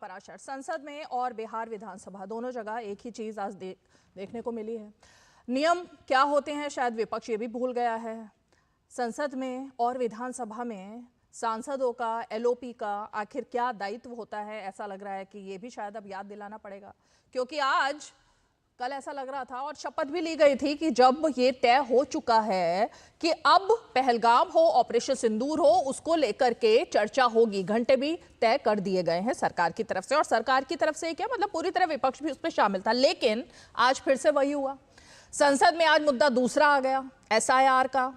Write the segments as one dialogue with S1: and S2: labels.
S1: पराशर, संसद में और बिहार विधानसभा दोनों जगह एक ही चीज आज देखने को मिली है। नियम क्या होते हैं शायद विपक्ष ये भी भूल गया है। संसद में और विधानसभा में सांसदों का, एलओपी का आखिर क्या दायित्व होता है, ऐसा लग रहा है कि ये भी शायद अब याद दिलाना पड़ेगा। क्योंकि आज कल ऐसा लग रहा था और शपथ भी ली गई थी कि जब ये तय हो चुका है कि अब पहलगाम हो, ऑपरेशन सिंदूर हो, उसको लेकर के चर्चा होगी। घंटे भी तय कर दिए गए हैं सरकार की तरफ से, और सरकार की तरफ से क्या मतलब पूरी तरह विपक्ष भी उसमें शामिल था। लेकिन आज फिर से वही हुआ। संसद में आज मुद्दा दूसरा आ गया, एसआईआर का,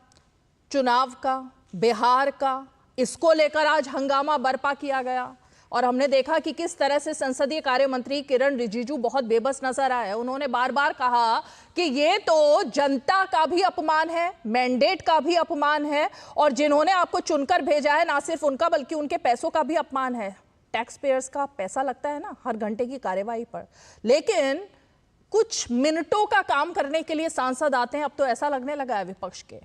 S1: चुनाव का, बिहार का। इसको लेकर आज हंगामा बर्पा किया गया और हमने देखा कि किस तरह से संसदीय कार्य मंत्री किरण रिजिजू बहुत बेबस नजर आए। उन्होंने बार बार कहा कि ये तो जनता का भी अपमान है, मैंडेट का भी अपमान है, और जिन्होंने आपको चुनकर भेजा है ना सिर्फ उनका बल्कि उनके पैसों का भी अपमान है। टैक्स पेयर्स का पैसा लगता है ना हर घंटे की कार्यवाही पर, लेकिन कुछ मिनटों का काम करने के लिए सांसद आते हैं। अब तो ऐसा लगने लगा है विपक्ष के,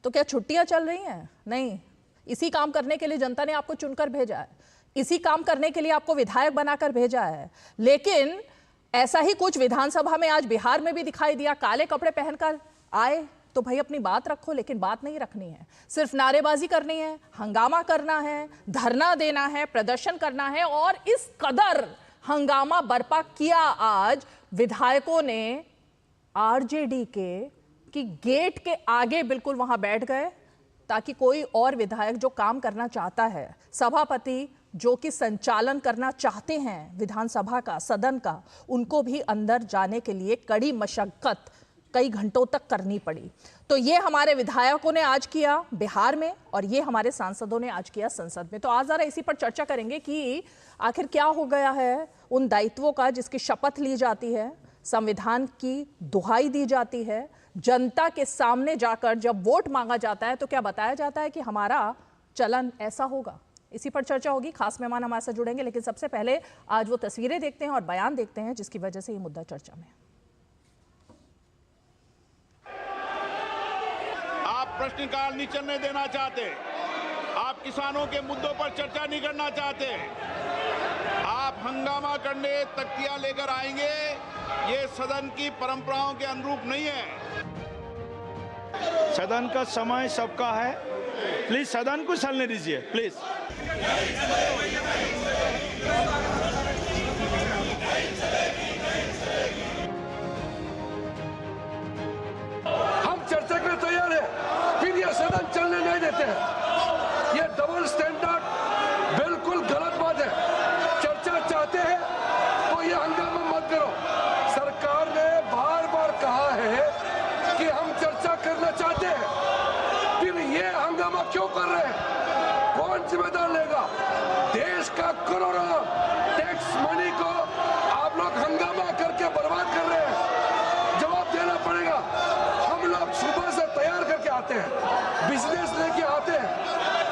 S1: तो क्या छुट्टियां चल रही हैं? नहीं, इसी काम करने के लिए जनता ने आपको चुनकर भेजा है, इसी काम करने के लिए आपको विधायक बनाकर भेजा है। लेकिन ऐसा ही कुछ विधानसभा में आज बिहार में भी दिखाई दिया। काले कपड़े पहनकर आए तो भाई अपनी बात रखो, लेकिन बात नहीं रखनी है, सिर्फ नारेबाजी करनी है, हंगामा करना है, धरना देना है, प्रदर्शन करना है। और इस कदर हंगामा बर्पा किया आज विधायकों ने आरजेडी के कि गेट के आगे बिल्कुल वहां बैठ गए ताकि कोई और विधायक जो काम करना चाहता है, सभापति जो कि संचालन करना चाहते हैं विधानसभा का, सदन का, उनको भी अंदर जाने के लिए कड़ी मशक्कत कई घंटों तक करनी पड़ी। तो ये हमारे विधायकों ने आज किया बिहार में और ये हमारे सांसदों ने आज किया संसद में। तो आज जरा इसी पर चर्चा करेंगे कि आखिर क्या हो गया है उन दायित्वों का जिसकी शपथ ली जाती है, संविधान की दुहाई दी जाती है, जनता के सामने जाकर जब वोट मांगा जाता है तो क्या बताया जाता है कि हमारा चलन ऐसा होगा। इसी पर चर्चा होगी। खास मेहमान हमारे साथ जुड़ेंगे, लेकिन सबसे पहले आज वो तस्वीरें देखते हैं और बयान देखते हैं जिसकी वजह से ये मुद्दा चर्चा में।
S2: आप प्रश्नकाल नहीं चलने देना चाहते, आप किसानों के मुद्दों पर चर्चा नहीं करना चाहते, आप हंगामा करने तख्तियां लेकर आएंगे, ये सदन की परंपराओं के अनुरूप नहीं है।
S3: सदन का समय सबका है, प्लीज सदन को चलने दीजिए प्लीज।
S4: हम चर्चा के लिए तैयार है, फिर ये सदन चलने नहीं देते हैं। ये डबल स्टैंडर्ड बिल्कुल गलत बात है। चर्चा चाहते हैं तो ये हंगामा मत करो। सरकार ने बार बार कहा है कि हम चर्चा करना चाहते हैं, फिर ये हंगामा क्यों कर रहे हैं? कौन जिम्मेदार लेगा? देश का करोड़ों टैक्स मनी को आप लोग हंगामा करके बर्बाद कर रहे हैं, जवाब देना पड़ेगा। हम लोग सुबह से तैयार करके आते हैं, बिजनेस लेके आते हैं,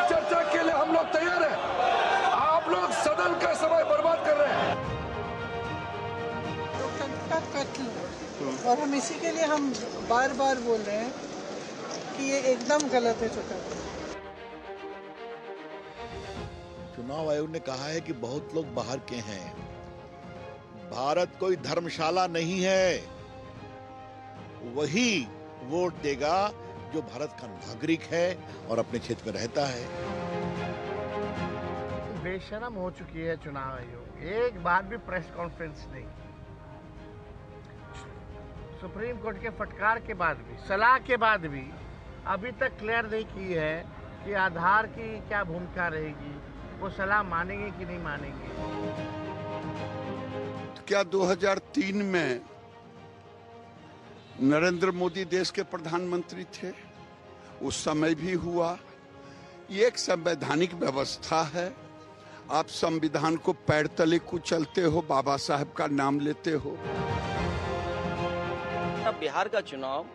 S4: चर्चा के लिए हम लोग तैयार हैं। आप लोग सदन का समय बर्बाद कर रहे हैं।
S5: लोकतंत्र का कत्ल, और हम इसी के लिए हम बार बार बोल रहे हैं कि ये एकदम गलत है जो कर रहे हैं।
S6: चुनाव आयोग ने कहा है कि बहुत लोग बाहर के हैं। भारत कोई धर्मशाला नहीं है। वही वोट देगा जो भारत का नागरिक है और अपने क्षेत्र में रहता है।
S7: बेशरम हो चुकी है चुनाव आयोग, एक बार भी प्रेस कॉन्फ्रेंस नहीं। सुप्रीम कोर्ट के फटकार के बाद भी, सलाह के बाद भी अभी तक क्लियर नहीं की है कि आधार की क्या भूमिका रहेगी, वो सलाह मानेंगे कि नहीं मानेंगे।
S8: क्या 2003 में नरेंद्र मोदी देश के प्रधानमंत्री थे? उस समय भी हुआ। ये एक संवैधानिक व्यवस्था है। आप संविधान को पैर तले कुचलते हो, बाबा साहब का नाम लेते हो।
S9: अब बिहार का चुनाव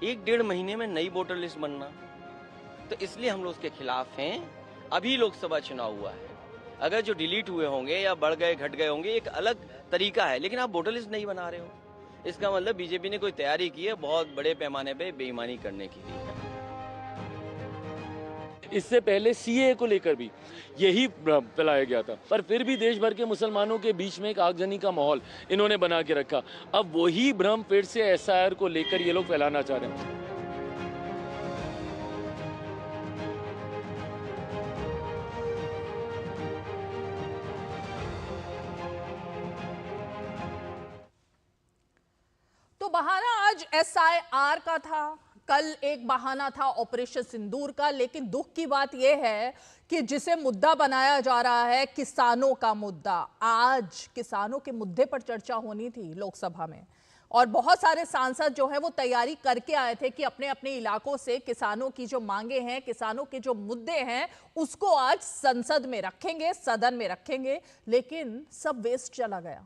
S9: 1-1.5 महीने में नई वोटर लिस्ट बनना, तो इसलिए हम लोग उसके खिलाफ हैं। अभी लोकसभा चुनाव हुआ है, अगर जो डिलीट हुए होंगे या बढ़ गए घट गए होंगे एक अलग तरीका है, लेकिन आप वोटर लिस्ट नहीं बना रहे हो, इसका मतलब बीजेपी ने कोई तैयारी की है बहुत बड़े पैमाने पे बेईमानी करने के लिए।
S10: इससे पहले सीए को लेकर भी यही भ्रम फैलाया गया था, पर फिर भी देश भर के मुसलमानों के बीच में एक आगजनी का माहौल इन्होंने बना के रखा। अब वही भ्रम फिर से एसआईआर को लेकर ये लोग फैलाना चाह रहे हैं।
S1: तो बहाना आज एसआईआर का था, कल एक बहाना था ऑपरेशन सिंदूर का, लेकिन दुख की बात यह है कि जिसे मुद्दा बनाया जा रहा है किसानों का मुद्दा, आज किसानों के मुद्दे पर चर्चा होनी थी लोकसभा में और बहुत सारे सांसद जो हैं वो तैयारी करके आए थे कि अपने अपने इलाकों से किसानों की जो मांगे हैं, किसानों के जो मुद्दे हैं उसको आज संसद में रखेंगे, सदन में रखेंगे, लेकिन सब वेस्ट चला गया।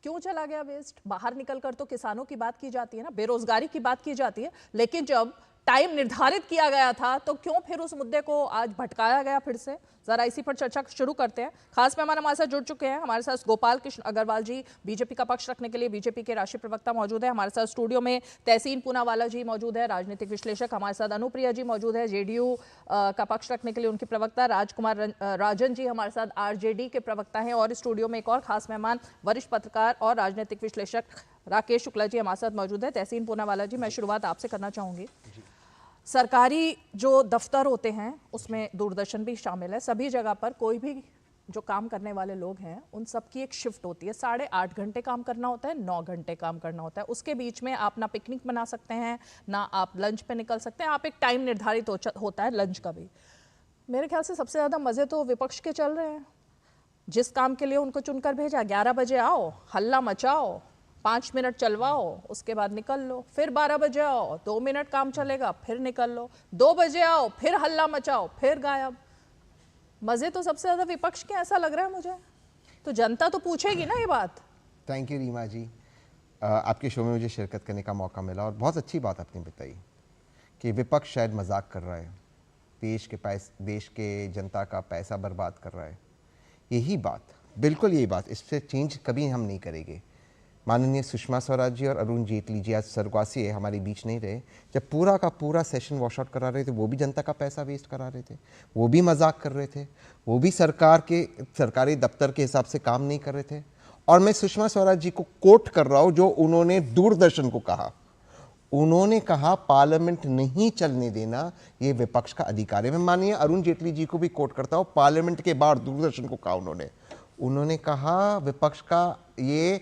S1: क्यों चला गया वेस्ट? बाहर निकलकर तो किसानों की बात की जाती है ना, बेरोजगारी की बात की जाती है, लेकिन जब टाइम निर्धारित किया गया था तो क्यों फिर उस मुद्दे को आज भटकाया गया फिर से? जरा इसी पर चर्चा शुरू करते हैं। खास मेहमान हमारे साथ जुड़ चुके हैं। हमारे साथ गोपाल कृष्ण अग्रवाल जी बीजेपी का पक्ष रखने के लिए बीजेपी के राष्ट्रीय प्रवक्ता मौजूद है। हमारे साथ स्टूडियो में तहसीन पूनावाला जी मौजूद है, राजनीतिक विश्लेषक। हमारे साथ अनुप्रिया जी मौजूद है, जेडीयू का पक्ष रखने के लिए उनकी प्रवक्ता। राजकुमार राजन जी हमारे साथ आरजेडी के प्रवक्ता हैं और स्टूडियो में एक और खास मेहमान वरिष्ठ पत्रकार और राजनीतिक विश्लेषक राकेश शुक्ला जी हमारे साथ मौजूद है। तहसीन पूनावाला जी, मैं शुरुआत आपसे करना चाहूंगी। सरकारी जो दफ्तर होते हैं उसमें दूरदर्शन भी शामिल है, सभी जगह पर कोई भी जो काम करने वाले लोग हैं उन सबकी एक शिफ्ट होती है, 8.5 घंटे काम करना होता है, 9 घंटे काम करना होता है। उसके बीच में आप ना पिकनिक मना सकते हैं, ना आप लंच पे निकल सकते हैं, आप एक टाइम निर्धारित होता है लंच का भी। मेरे ख्याल से सबसे ज़्यादा मज़े तो विपक्ष के चल रहे हैं। जिस काम के लिए उनको चुनकर भेजा, 11 बजे आओ, हल्ला मचाओ, 5 मिनट चलवाओ, उसके बाद निकल लो, फिर 12 बजे आओ, 2 मिनट काम चलेगा, फिर निकल लो, 2 बजे आओ, फिर हल्ला मचाओ, फिर गायब। मजे तो सबसे ज्यादा विपक्ष के, ऐसा लग रहा है मुझे। तो जनता तो पूछेगी ना ये बात।
S11: थैंक यू रीमा जी, आपके शो में मुझे शिरकत करने का मौका मिला और बहुत अच्छी बात आपने बताई कि विपक्ष शायद मजाक कर रहा है, देश के जनता का पैसा बर्बाद कर रहा है। यही बात, बिल्कुल यही बात, इससे चेंज कभी हम नहीं करेंगे। माननीय सुषमा स्वराज जी और अरुण जेटली जी आज स्वर्गवासी है, हमारे बीच नहीं रहे। जब पूरा का पूरा सेशन वॉश आउट करा रहे थे, वो भी जनता का पैसा वेस्ट करा रहे थे, वो भी मजाक कर रहे थे, वो भी सरकारी दफ्तर के हिसाब से काम नहीं कर रहे थे। और मैं सुषमा स्वराज जी को कोट कर रहा हूँ जो उन्होंने दूरदर्शन को कहा। उन्होंने कहा पार्लियामेंट नहीं चलने देना ये विपक्ष का अधिकार है। मैं माननीय अरुण जेटली जी को भी कोट करता हूँ, पार्लियामेंट के बाहर दूरदर्शन को कहा उन्होंने कहा विपक्ष का ये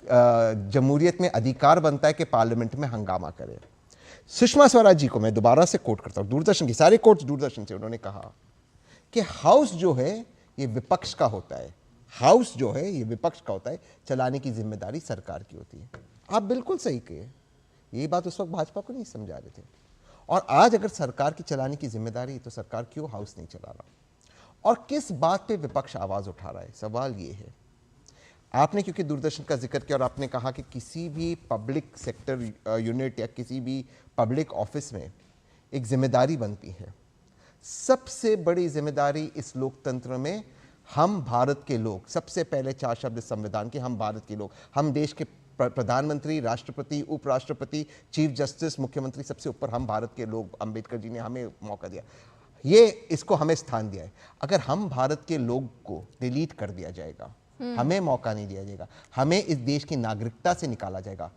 S11: जमहूरियत में अधिकार बनता है कि पार्लियामेंट में हंगामा करे। सुषमा स्वराज जी को मैं दोबारा से कोट करता हूं, दूरदर्शन की सारे कोट्स दूरदर्शन से, उन्होंने कहा कि हाउस जो है ये विपक्ष का होता है, हाउस जो है ये विपक्ष का होता है, चलाने की जिम्मेदारी सरकार की होती है। आप बिल्कुल सही कहे, ये बात उस वक्त भाजपा को नहीं समझा रहे थे। और आज अगर सरकार की चलाने की जिम्मेदारी, तो सरकार क्यों हाउस नहीं चला रहा और किस बात पे विपक्ष आवाज उठा रहा है? सवाल ये है। आपने क्योंकि दूरदर्शन का जिक्र किया और आपने कहा कि किसी भी पब्लिक सेक्टर यूनिट या किसी भी पब्लिक ऑफिस में एक जिम्मेदारी बनती है। सबसे बड़ी जिम्मेदारी इस लोकतंत्र में हम भारत के लोग, सबसे पहले 4 शब्द संविधान के, हम भारत के लोग, हम देश के प्रधानमंत्री, राष्ट्रपति, उपराष्ट्रपति, चीफ जस्टिस, मुख्यमंत्री, सबसे ऊपर हम भारत के लोग। अंबेडकर जी ने हमें मौका दिया, ये इसको हमें स्थान दिया है। अगर हम भारत के लोग को डिलीट कर दिया जाएगा, हमें मौका नहीं दिया जाएगा, हमें इस देश की नागरिकता से निकाला जाएगा,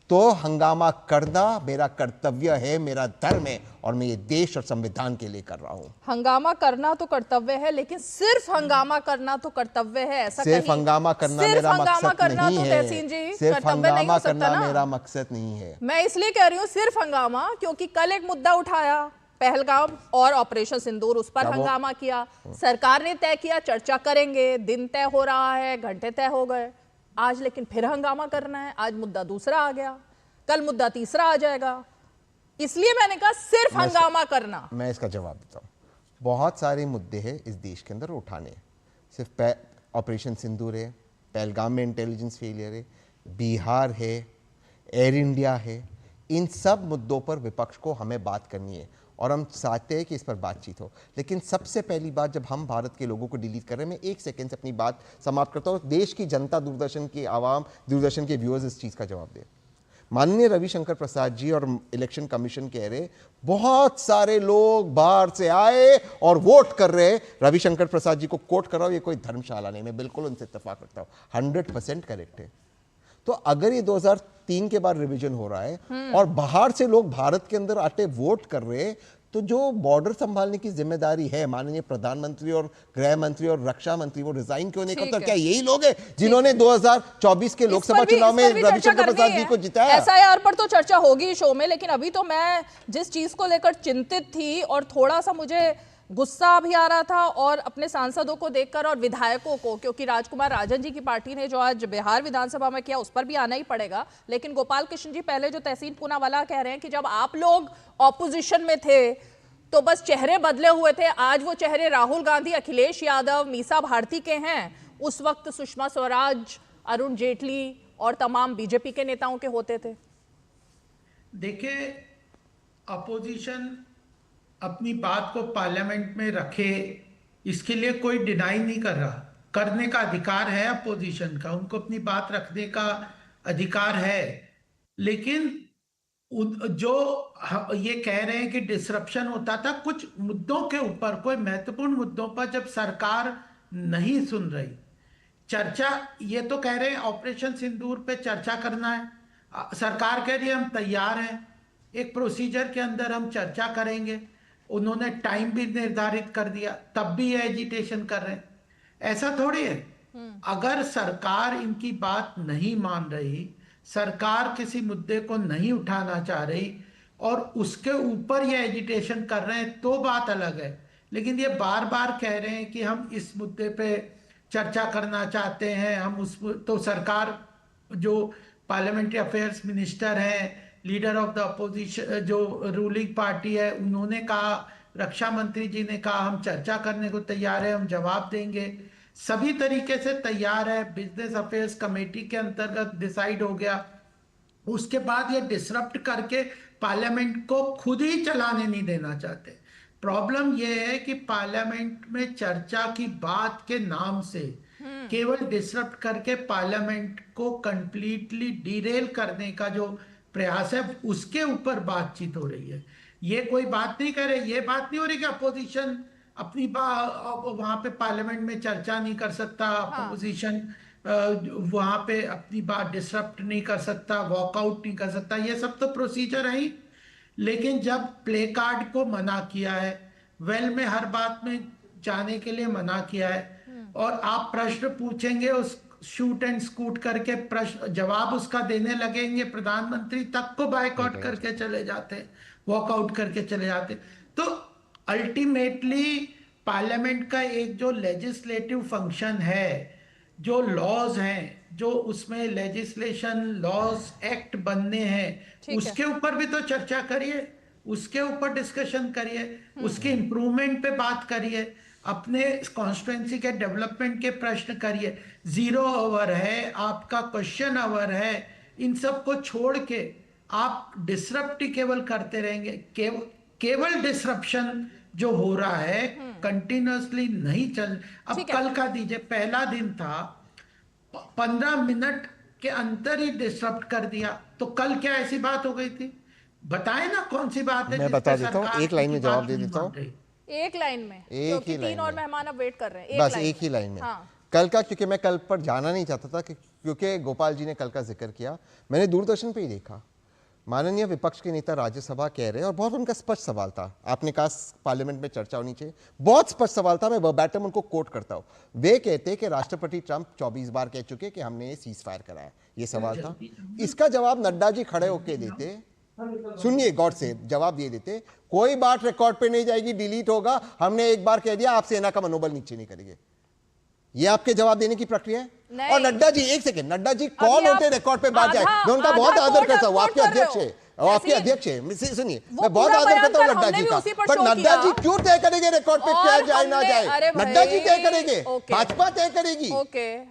S11: तो हंगामा करना मेरा कर्तव्य है, मेरा धर्म है और मैं ये देश और संविधान के लिए कर रहा हूं।
S1: हंगामा करना तो कर्तव्य है, लेकिन सिर्फ हंगामा करना तो कर्तव्य है ऐसा
S11: सिर्फ हंगामा करना मेरा मकसद नहीं है। सिर्फ हंगामा करना मेरा मकसद नहीं है।
S1: मैं इसलिए कह रही हूँ सिर्फ हंगामा, क्योंकि कल एक मुद्दा उठाया पहलगाम और ऑपरेशन सिंदूर, उस पर हंगामा किया, सरकार ने तय किया चर्चा करेंगे, दिन तय हो रहा है, घंटे तय हो गए, आज लेकिन फिर हंगामा करना है। आज मुद्दा दूसरा आ गया, कल मुद्दा तीसरा आ जाएगा, इसलिए मैंने कहा सिर्फ हंगामा करना।
S11: मैं इसका जवाब देता हूं। बहुत सारे मुद्दे हैं इस देश के अंदर उठाने, सिर्फ ऑपरेशन सिंदूर है, पहलगाम में इंटेलिजेंस फेलियर है, बिहार है, एयर इंडिया है, इन सब मुद्दों पर विपक्ष को हमें बात करनी है और हम चाहते हैं कि इस पर बातचीत हो। लेकिन सबसे पहली बात, जब हम भारत के लोगों को डिलीट कर रहे हैं, मैं 1 सेकंड से अपनी बात समाप्त करता हूँ। देश की जनता, दूरदर्शन की आवाम, दूरदर्शन के व्यूअर्स इस चीज़ का जवाब दे। माननीय रविशंकर प्रसाद जी और इलेक्शन कमीशन कह रहे बहुत सारे लोग बाहर से आए और वोट कर रहे। रविशंकर प्रसाद जी को कोट कर रहा हूं, ये कोई धर्मशाला नहीं, मैं बिल्कुल उनसे इत्तेफाक करता हूं, 100% करेक्ट है। तो अगर ये 2003 के बाद रिवीजन हो रहा है और बाहर से लोग भारत के अंदर आते वोट कर रहे हैं, तो जो बॉर्डर संभालने की जिम्मेदारी है माननीय प्रधानमंत्री और गृह मंत्री और रक्षा मंत्री, वो रिजाइन क्यों नहीं करता? क्या यही लोग हैं जिन्होंने 2024 के लोकसभा चुनाव में रविशंकर प्रसाद जी को जिताया?
S1: एसआईआर पर तो चर्चा होगी शो में, लेकिन अभी तो मैं जिस चीज को लेकर चिंतित थी और थोड़ा सा मुझे गुस्सा भी आ रहा था और अपने सांसदों को देखकर और विधायकों को, क्योंकि राजकुमार राजन जी की पार्टी ने जो आज बिहार विधानसभा में किया उस पर भी आना ही पड़ेगा। लेकिन गोपाल कृष्ण जी पहले जो तहसीन पूनावाला कह रहे हैं कि जब आप लोग ऑपोजिशन में थे तो बस चेहरे बदले हुए थे, आज वो चेहरे राहुल गांधी, अखिलेश यादव, मीसा भारती के हैं, उस वक्त सुषमा स्वराज, अरुण जेटली और तमाम बीजेपी के नेताओं के होते थे।
S12: देखिए, अपोजिशन अपनी बात को पार्लियामेंट में रखे, इसके लिए कोई डिनाई नहीं कर रहा, करने का अधिकार है अपोजिशन का, उनको अपनी बात रखने का अधिकार है। लेकिन जो ये कह रहे हैं कि डिसरप्शन होता था कुछ मुद्दों के ऊपर, कोई महत्वपूर्ण मुद्दों पर जब सरकार नहीं सुन रही, चर्चा, ये तो कह रहे हैं ऑपरेशन सिंदूर पे चर्चा करना है, सरकार कह रही है हम तैयार हैं, एक प्रोसीजर के अंदर हम चर्चा करेंगे, उन्होंने टाइम भी निर्धारित कर दिया, तब भी ये एजिटेशन कर रहे हैं। ऐसा थोड़ी है, अगर सरकार इनकी बात नहीं मान रही, सरकार किसी मुद्दे को नहीं उठाना चाह रही और उसके ऊपर ये एजिटेशन कर रहे हैं तो बात अलग है। लेकिन ये बार बार कह रहे हैं कि हम इस मुद्दे पे चर्चा करना चाहते हैं, हम उस, तो सरकार जो पार्लियामेंट्री अफेयर्स मिनिस्टर हैं, लीडर ऑफ द अपोजिशन जो रूलिंग पार्टी है, उन्होंने कहा, रक्षा मंत्री जी ने कहा हम चर्चा करने को तैयार है, हम जवाब देंगे, सभी तरीके से तैयार है। बिजनेस अफेयर्स कमेटी के अंतर्गत डिसाइड हो गया। उसके बाद ये डिसरप्ट करके पार्लियामेंट को खुद ही चलाने नहीं देना चाहते। प्रॉब्लम ये है कि पार्लियामेंट में चर्चा की बात के नाम से केवल डिसरप्ट करके पार्लियामेंट को कंप्लीटली डिरेल करने का जो प्रयास है, उसके ऊपर बातचीत हो रही है। ये कोई बात नहीं कर रहे, ये बात नहीं हो रही कि अपोजिशन अपनी वहां पे पार्लियामेंट में चर्चा नहीं कर सकता, अपोजिशन वहां पे अपनी बात डिसरप्ट नहीं कर सकता, वॉकआउट नहीं कर सकता, ये सब तो प्रोसीजर है ही। लेकिन जब प्ले कार्ड को मना किया है, वेल में हर बात में जाने के लिए मना किया है, और आप प्रश्न पूछेंगे उस शूट एंड स्कूट करके प्रश्न जवाब उसका देने लगेंगे, प्रधानमंत्री तक को बायकॉट करके चले जाते, वॉकआउट करके चले जाते। तो अल्टीमेटली पार्लियामेंट का एक जो लेजिस्लेटिव फंक्शन है, जो लॉज हैं, जो उसमें लेजिस्लेशन, लॉज, एक्ट बनने हैं, उसके ऊपर भी तो चर्चा करिए, उसके ऊपर डिस्कशन करिए, उसके इम्प्रूवमेंट पे बात करिए, अपने कॉन्स्टिट्यूएंसी के डेवलपमेंट के प्रश्न करिए। 0 आवर है, आपका क्वेश्चन आवर है, इन सब को छोड़ के आप डिसरप्ट केवल करते रहेंगे। केवल डिसरप्शन जो हो रहा है कंटिन्यूअसली नहीं चल। अब कल का दीजिए, पहला दिन था, 15 मिनट के अंदर ही डिसरप्ट कर दिया, तो कल क्या ऐसी बात हो गई थी? बताए ना कौन सी बात है?
S11: मैं बता देता हूँ, एक लाइन में जवाब दे देता हूँ,
S1: एक लाइन में, क्योंकि 3 और मेहमान अब वेट कर रहे हैं,
S11: बस एक ही लाइन में। कल का, क्योंकि मैं कल पर जाना नहीं चाहता था, क्योंकि गोपाल जी ने कल का जिक्र किया, मैंने दूरदर्शन पे ही देखा, माननीय विपक्ष के नेता राज्यसभा कह रहे हैं, और बहुत उनका स्पष्ट सवाल था, आपने कहा पार्लियामेंट में चर्चा होनी चाहिए, बहुत स्पष्ट सवाल था, मैं वर्बैटम उनको कोट करता हूं। वे कहते कि राष्ट्रपति ट्रंप 24 बार कह चुके कि हमने ये सीज फायर कराया, ये सवाल था। इसका जवाब नड्डा जी खड़े होकर देते, सुनिए गौर से जवाब ये देते, कोई बात रिकॉर्ड पे नहीं जाएगी, डिलीट होगा, हमने एक बार कह दिया, आप सेना का मनोबल नीचे नहीं करेंगे। ये आपके जवाब देने की प्रक्रिया है? और नड्डा जी, एक सेकंड, नड्डा जी कौन होते रिकॉर्ड पे बात जाए? मैं उनका बहुत आदर करता हूँ, आपके अध्यक्ष है, आपके अध्यक्ष है, सुनिए, मैं बहुत आदर करता हूँ नड्डा जी का, पर नड्डा जी क्यों तय करेंगे रिकॉर्ड पे क्या जाए ना जाए? नड्डा जी तय करेंगे, भाजपा तय करेगी।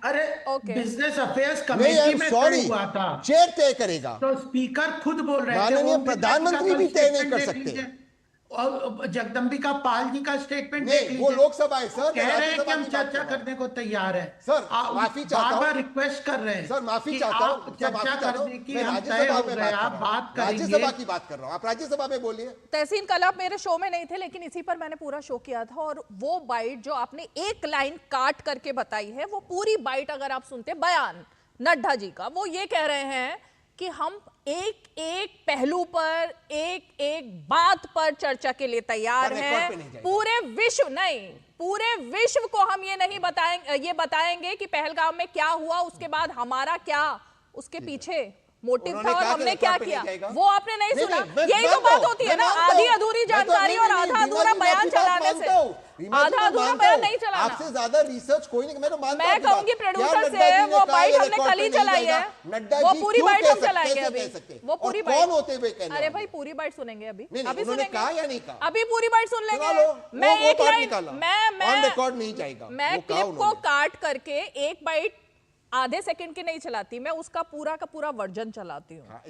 S12: अरे बिजनेस अफेयर्स कमेटी में तय हुआ था,
S11: चेयर तय करेगा,
S12: तो स्पीकर खुद बोल रहे थे,
S11: माननीय प्रधानमंत्री भी तय नहीं कर सकते।
S12: और जगदम्बिका पाल जी का स्टेटमेंट
S13: नहीं, वो लोकसभा है सर,
S12: कह रहे हैं कि हम चर्चा करने को तैयार हैं
S13: सर। माफी चाहता हूं,
S12: बार रिक्वेस्ट कर रहे हैं
S13: सर, माफी
S12: कि
S13: चाहता
S12: आप
S13: हूं,
S12: चर्चा करने की हम तय
S13: राज्यसभा
S12: हो
S13: में
S12: गए, आप बात करेंगे।
S13: राज्यसभा की बात कर रहा हूं, आप राज्यसभा में बोलिए।
S1: तहसीन, कल आप मेरे शो में नहीं थे, लेकिन इसी पर मैंने पूरा शो किया था, और वो बाइट जो आपने एक लाइन काट करके बताई है, वो पूरी बाइट अगर आप सुनते, बयान नड्डा जी का, वो ये कह रहे हैं कि हम एक एक पहलू पर, एक एक बात पर चर्चा के लिए तैयार हैं। पूरे विश्व को हम ये नहीं बताएंगे कि पहलगाम में क्या हुआ, उसके बाद हमारा क्या उसके पीछे मोटिव था और हमने क्या किया, वो आपने नहीं सुना। यही तो बात होती है ना, आधी अधूरी जानकारी और आधा अधूरा बयान चलाने से। आधा अधूरा बयान नहीं चलाना।
S13: आपसे ज्यादा रिसर्च कोई नहीं,
S1: मैं कहूंगी प्रोड्यूसर से वो बाइट हमने कल ही चलाई है, वो पूरी बाइट हम चलाएंगे अभी, वो पूरी बाइट।
S13: कौन होते हुए कहने?
S1: अरे भाई पूरी बाइट सुनेंगे अभी, अभी
S13: उन्होंने कहा या नहीं कहा?
S1: अभी पूरी बाइट सुन लेंगे। मैं एक लाइन,
S13: ऑन रिकॉर्ड नहीं जाएगा,
S1: मैं क्लिप को काट करके एक बाइट आधे सेकंड की नहीं चलाती, मैं उसका पूरा का पूरा वर्जन चलाती हूँ।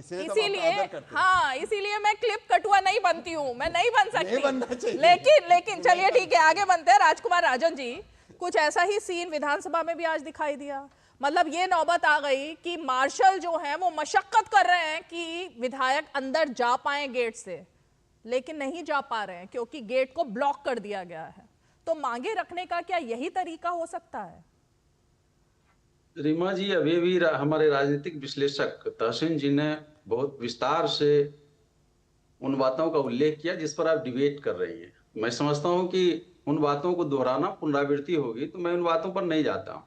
S1: इसीलिए मैं क्लिप कटुआ नहीं बनती हूँ, मैं नहीं बन सकती। लेकिन चलिए ठीक है, आगे बनते हैं। राजकुमार राजन जी, कुछ ऐसा ही सीन विधानसभा में भी आज दिखाई दिया। मतलब ये नौबत आ गई कि मार्शल जो है वो मशक्कत कर रहे हैं कि विधायक अंदर जा पाए गेट से, लेकिन नहीं जा पा रहे हैं क्योंकि गेट को ब्लॉक कर दिया गया है। तो मांगे रखने का क्या यही तरीका हो सकता है?
S14: रीमा जी, अभी भी हमारे राजनीतिक विश्लेषक तहसीन जी ने बहुत विस्तार से उन बातों का उल्लेख किया जिस पर आप डिबेट कर रही हैं। मैं समझता हूं कि उन बातों को दोहराना पुनरावृत्ति होगी, तो मैं उन बातों पर नहीं जाता हूं।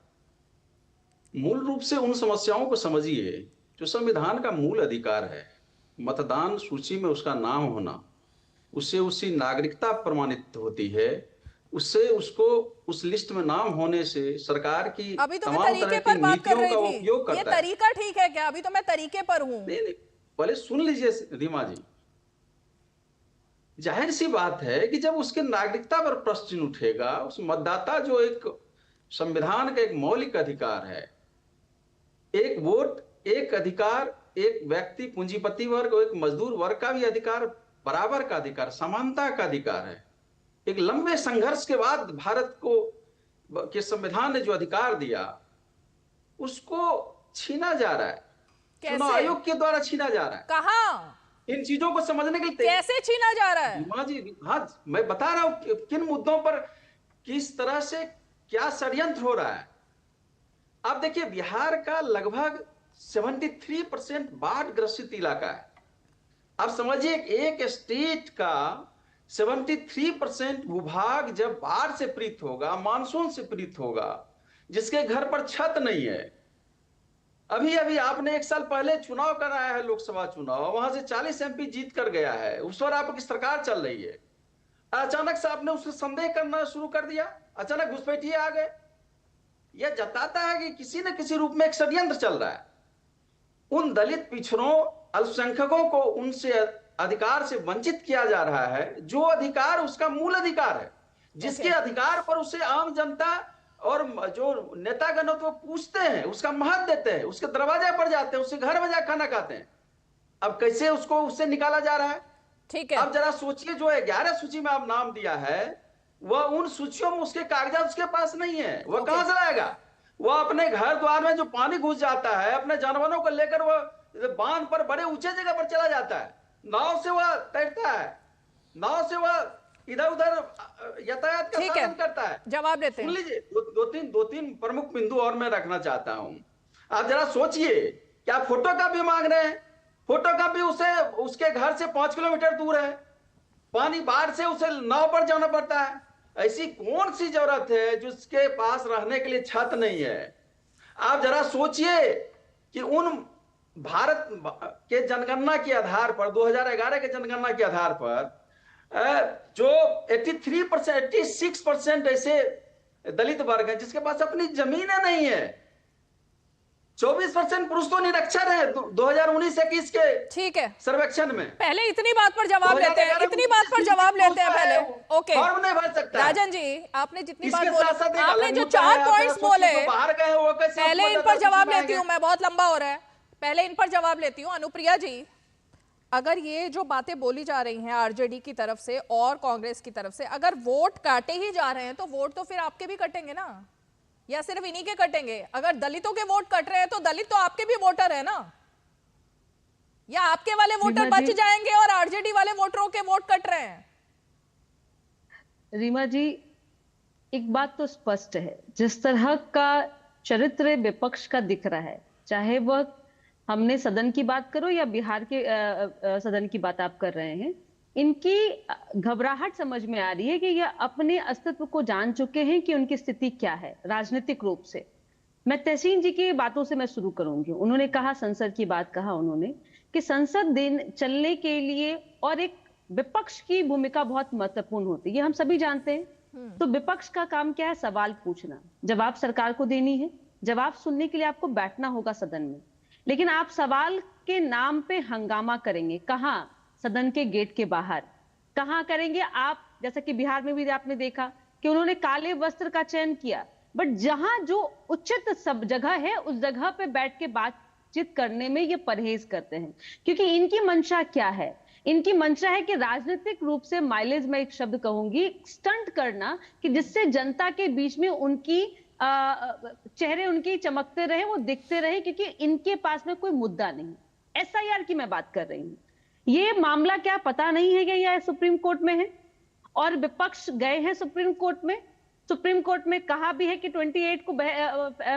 S14: मूल रूप से उन समस्याओं को समझिए जो संविधान का मूल अधिकार है, मतदान सूची में उसका नाम होना, उससे उसकी नागरिकता प्रमाणित होती है, उससे उसको उस लिस्ट में नाम होने से सरकार की
S1: अभी तो मैं तरीके पर बात कर रही थी,
S14: उपयोग करता
S1: ये तरीका ठीक है क्या? अभी तो मैं तरीके पर हूं।
S14: नहीं, पहले सुन लीजिए रीमा जी। जाहिर सी बात है कि जब उसके नागरिकता पर प्रश्न उठेगा, उस मतदाता जो एक संविधान का एक मौलिक अधिकार है, एक वोट, एक अधिकार, एक व्यक्ति पूंजीपति वर्ग और एक मजदूर वर्ग का भी अधिकार, बराबर का अधिकार, समानता का अधिकार है। एक लंबे संघर्ष के बाद भारत को के संविधान ने जो अधिकार दिया उसको छीना जा रहा है, चुनाव आयोग के द्वारा छीना जा रहा है।
S1: कहां?
S14: इन चीजों को समझने के लिए
S1: कैसे छीना जा रहा है?
S14: हाँ जी, हाँ, मैं बता रहा हूं किन मुद्दों पर किस तरह से क्या षड्यंत्र हो रहा है। आप देखिए, बिहार का लगभग 73% बाढ़ ग्रसित इलाका है। आप समझिए एक स्टेट का 73% भूभाग जब बाढ़ से पीड़ित होगा, मानसून से पीड़ित होगा, जिसके घर पर छत नहीं है। अभी अभी आपने एक साल पहले चुनाव कराया है, लोकसभा चुनाव, वहां से 40 MP जीत कर गया है, उस पर आपकी सरकार चल रही है। अचानक से आपने उससे संदेह करना शुरू कर दिया, अचानक घुसपैठिए आ गए। यह जताता है कि किसी न किसी रूप में एक षड्यंत्र चल रहा है। उन दलित पिछड़ों, अल्पसंख्यकों को उनसे अधिकार से वंचित किया जा रहा है, जो अधिकार उसका मूल अधिकार है, जिसके अधिकार पर उसे आम जनता और जो नेतागण तो पूछते हैं, उसका महत्व देते हैं, उसके दरवाजे पर जाते हैं, उसके घर में जाकर खाना खाते हैं। अब कैसे उसको उससे निकाला जा रहा है?
S1: ठीक है,
S14: अब जरा सोचिए, जो 11 सूची में आप नाम दिया है, वह उन सूचियों में उसके कागजात उसके पास नहीं है, वह कहां से लाएगा? वह अपने घर द्वार में जो पानी घुस जाता है, अपने जानवरों को लेकर वह बांध पर बड़े ऊंचे जगह पर चला जाता है, नाव से वह तैरता है, नाव से वह इधर उधर यातायात का साधन करता है।
S1: जवाब देते हैं।
S14: सुन लीजिए, दो तीन प्रमुख बिंदु और मैं रखना चाहता हूं। आप जरा सोचिए, क्या फोटो कॉपी मांग रहे हैं? फोटो कॉपी उसे उसके घर से 5 किलोमीटर दूर है, पानी बाढ़ से उसे नाव पर जाना पड़ता है। ऐसी कौन सी जरूरत है जिसके पास रहने के लिए छत नहीं है? आप जरा सोचिए कि उन भारत के जनगणना के आधार पर, 2011 के जनगणना के आधार पर, जो 86% ऐसे दलित वर्ग हैं जिसके पास अपनी जमीनें नहीं है। 24% पुरुष तो निरक्षर है 2019-21 के
S1: ठीक है
S14: सर्वेक्षण में।
S1: पहले इतनी बात पर जवाब लेते हैं, इतनी बात पर जवाब लेते हैं पहले। ओके,
S14: फॉर्म नहीं भर सकता।
S1: राजन जी, आपने जितनी बात
S14: बोली,
S1: आपने जो 4 पॉइंट्स बोले,
S14: बाहर गए वो कैसे?
S1: पहले इन पर जवाब लेती हूँ मैं, बहुत लंबा हो रहा है, पहले इन पर जवाब लेती हूँ। अनुप्रिया जी, अगर ये जो बातें बोली जा रही हैं आरजेडी की तरफ से और कांग्रेस की तरफ से, अगर वोट काटे ही जा रहे हैं तो वोट तो फिर आपके भी कटेंगे ना, या सिर्फ इन्हीं के कटेंगे? अगर दलितों के वोट कट रहे हैं तो दलित तो आपके भी वोटर है ना, या आपके वाले वोटर बच जाएंगे और आरजेडी वाले वोटरों के वोट कट रहे हैं?
S15: रीमा जी, एक बात तो स्पष्ट है, जिस तरह का चरित्र विपक्ष का दिख रहा है, चाहे वह हमने सदन की बात करो या बिहार के सदन की बात आप कर रहे हैं, इनकी घबराहट समझ में आ रही है कि ये अपने अस्तित्व को जान चुके हैं कि उनकी स्थिति क्या है राजनीतिक रूप से। मैं तहसीन जी की बातों से मैं शुरू करूंगी। उन्होंने कहा, संसद की बात कहा उन्होंने, कि संसद दिन चलने के लिए और एक विपक्ष की भूमिका बहुत महत्वपूर्ण होती है, ये हम सभी जानते हैं। तो विपक्ष का काम क्या है? सवाल पूछना, जवाब सरकार को देनी है, जवाब सुनने के लिए आपको बैठना होगा सदन में। लेकिन आप सवाल के नाम पे हंगामा करेंगे कहाँ? सदन के गेट के बाहर। कहाँ करेंगे आप? जैसा कि बिहार में भी आपने देखा कि उन्होंने काले वस्त्र का चयन किया, बट जहां जो उचित सब जगह है उस जगह पे बैठ के बातचीत करने में ये परहेज करते हैं, क्योंकि इनकी मंशा क्या है? इनकी मंशा है कि राजनीतिक रूप से माइलेज, मैं एक शब्द कहूंगी, स्टंट करना, कि जिससे जनता के बीच में उनकी चेहरे उनकी चमकते रहे, वो दिखते रहे, क्योंकि इनके पास में कोई मुद्दा नहीं। एसआईआर की मैं बात कर रही हूँ। ये मामला क्या पता नहीं है कि यह सुप्रीम कोर्ट में है, और विपक्ष गए हैं सुप्रीम कोर्ट में। सुप्रीम कोर्ट में कहा भी है कि 28 को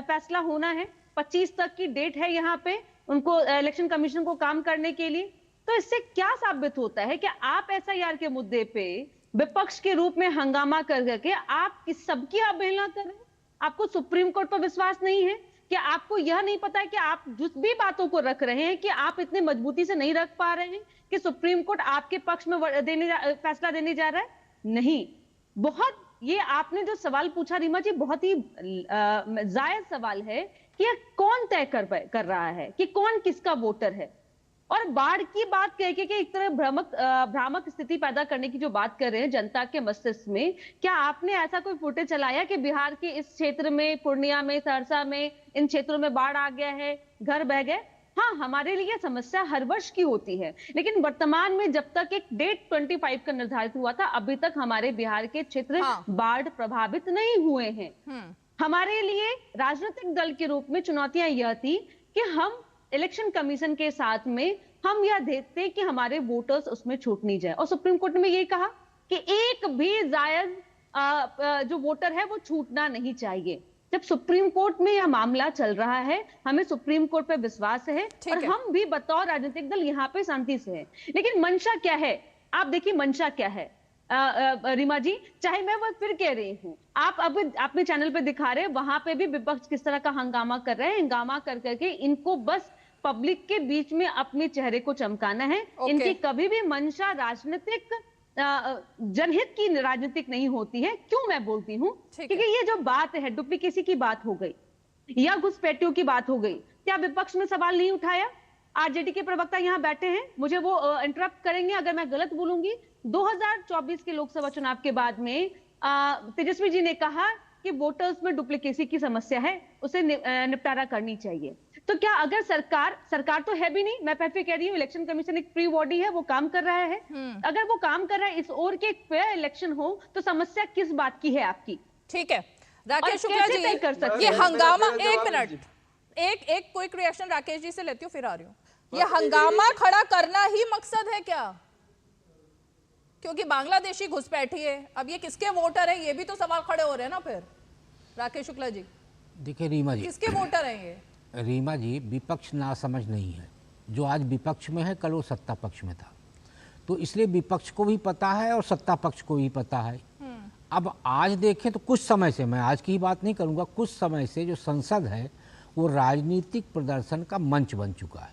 S15: फैसला होना है, 25 तक की डेट है यहाँ पे उनको, इलेक्शन कमीशन को काम करने के लिए। तो इससे क्या साबित होता है कि आप एसआईआर के मुद्दे पे विपक्ष के रूप में हंगामा करके आप सबकी अवहेलना कर रहे हैं? आपको सुप्रीम कोर्ट पर विश्वास नहीं है? कि आपको यह नहीं पता है कि आप जिस भी बातों को रख रहे हैं कि आप इतने मजबूती से नहीं रख पा रहे हैं कि सुप्रीम कोर्ट आपके पक्ष में फैसला देने जा रहा है? नहीं। बहुत, ये आपने जो सवाल पूछा रीमा जी, बहुत ही जायज सवाल है कि यह कौन तय कर रहा है कि कौन किसका वोटर है। और बाढ़ की बात कह के एक तरह भ्रामक स्थिति पैदा करने की जो बात कर रहे हैं जनता के मस्तिष्क में, क्या आपने ऐसा कोई फुटेज चलाया कि बिहार के इस क्षेत्र में, पूर्णिया में, सहरसा में, इन क्षेत्रों में बाढ़ आ गया है, घर बह गए? हाँ, हमारे लिए समस्या हर वर्ष की होती है, लेकिन वर्तमान में जब तक एक डेट 25 का निर्धारित हुआ था, अभी तक हमारे बिहार के क्षेत्र बाढ़ प्रभावित नहीं हुए हैं। हमारे लिए राजनीतिक दल के रूप में चुनौतियां यह थी कि हम इलेक्शन कमीशन के साथ में हम यह देखते कि हमारे वोटर्स उसमें छूट नहीं जाए, और सुप्रीम कोर्ट में ये कहा कि एक भी जायज जो वोटर है वो छूटना नहीं चाहिए। जब सुप्रीम कोर्ट में यह मामला चल रहा है, हमें सुप्रीम कोर्ट पे विश्वास है और हम भी बतौर राजनीतिक दल यहाँ पे शांति से है। लेकिन मंशा क्या है? आप देखिए मंशा क्या है रीमा जी, चाहे मैं वो फिर कह रही हूँ, आप अब अपने चैनल पे दिखा रहे हैं, वहां पे भी विपक्ष किस तरह का हंगामा कर रहे हैं। हंगामा कर करके इनको बस पब्लिक के बीच में अपने चेहरे को चमकाना है। इनकी कभी भी मंशा राजनीतिक जनहित की राजनीतिक नहीं होती है। क्यों मैं बोलती हूँ? क्योंकि ये जो बात है, डुप्लीकेसी की बात हो गई या घुसपैठियों की बात हो गई, क्या विपक्ष में सवाल नहीं उठाया? आरजेडी के प्रवक्ता यहाँ बैठे हैं, मुझे वो इंटरप्ट करेंगे अगर मैं गलत बोलूंगी। 2024 के लोकसभा चुनाव के बाद में तेजस्वी जी ने कहा कि वोटर्स में डुप्लीकेसी की समस्या है, उसे निपटारा करनी चाहिए। तो क्या अगर सरकार तो है भी नहीं, मैं फिर कह रही हूँ, इलेक्शन कमीशन एक प्री बॉडी है, वो काम कर रहा है। अगर वो काम कर रहा है इस ओर के फेयर इलेक्शन हो, तो समस्या किस बात की है आपकी?
S1: ठीक है राकेश शुक्ला जी, ये हंगामा, एक मिनट, एक क्विक रिएक्शन राकेश जी से लेती हूँ, फिर आ रही हूँ। ये हंगामा खड़ा करना ही मकसद है क्या? क्योंकि बांग्लादेशी घुसपैठी है, अब ये किसके वोटर है, ये भी तो सवाल खड़े हो रहे हैं ना। फिर राकेश शुक्ला जी,
S16: देखिए रीमा जी,
S1: किसके वोटर हैं ये?
S16: रीमा जी, विपक्ष नासमझ नहीं है। जो आज विपक्ष में है, कल वो सत्ता पक्ष में था, तो इसलिए विपक्ष को भी पता है और सत्ता पक्ष को भी पता है। अब आज देखें तो कुछ समय से, मैं आज की ही बात नहीं करूंगा, कुछ समय से जो संसद है वो राजनीतिक प्रदर्शन का मंच बन चुका है।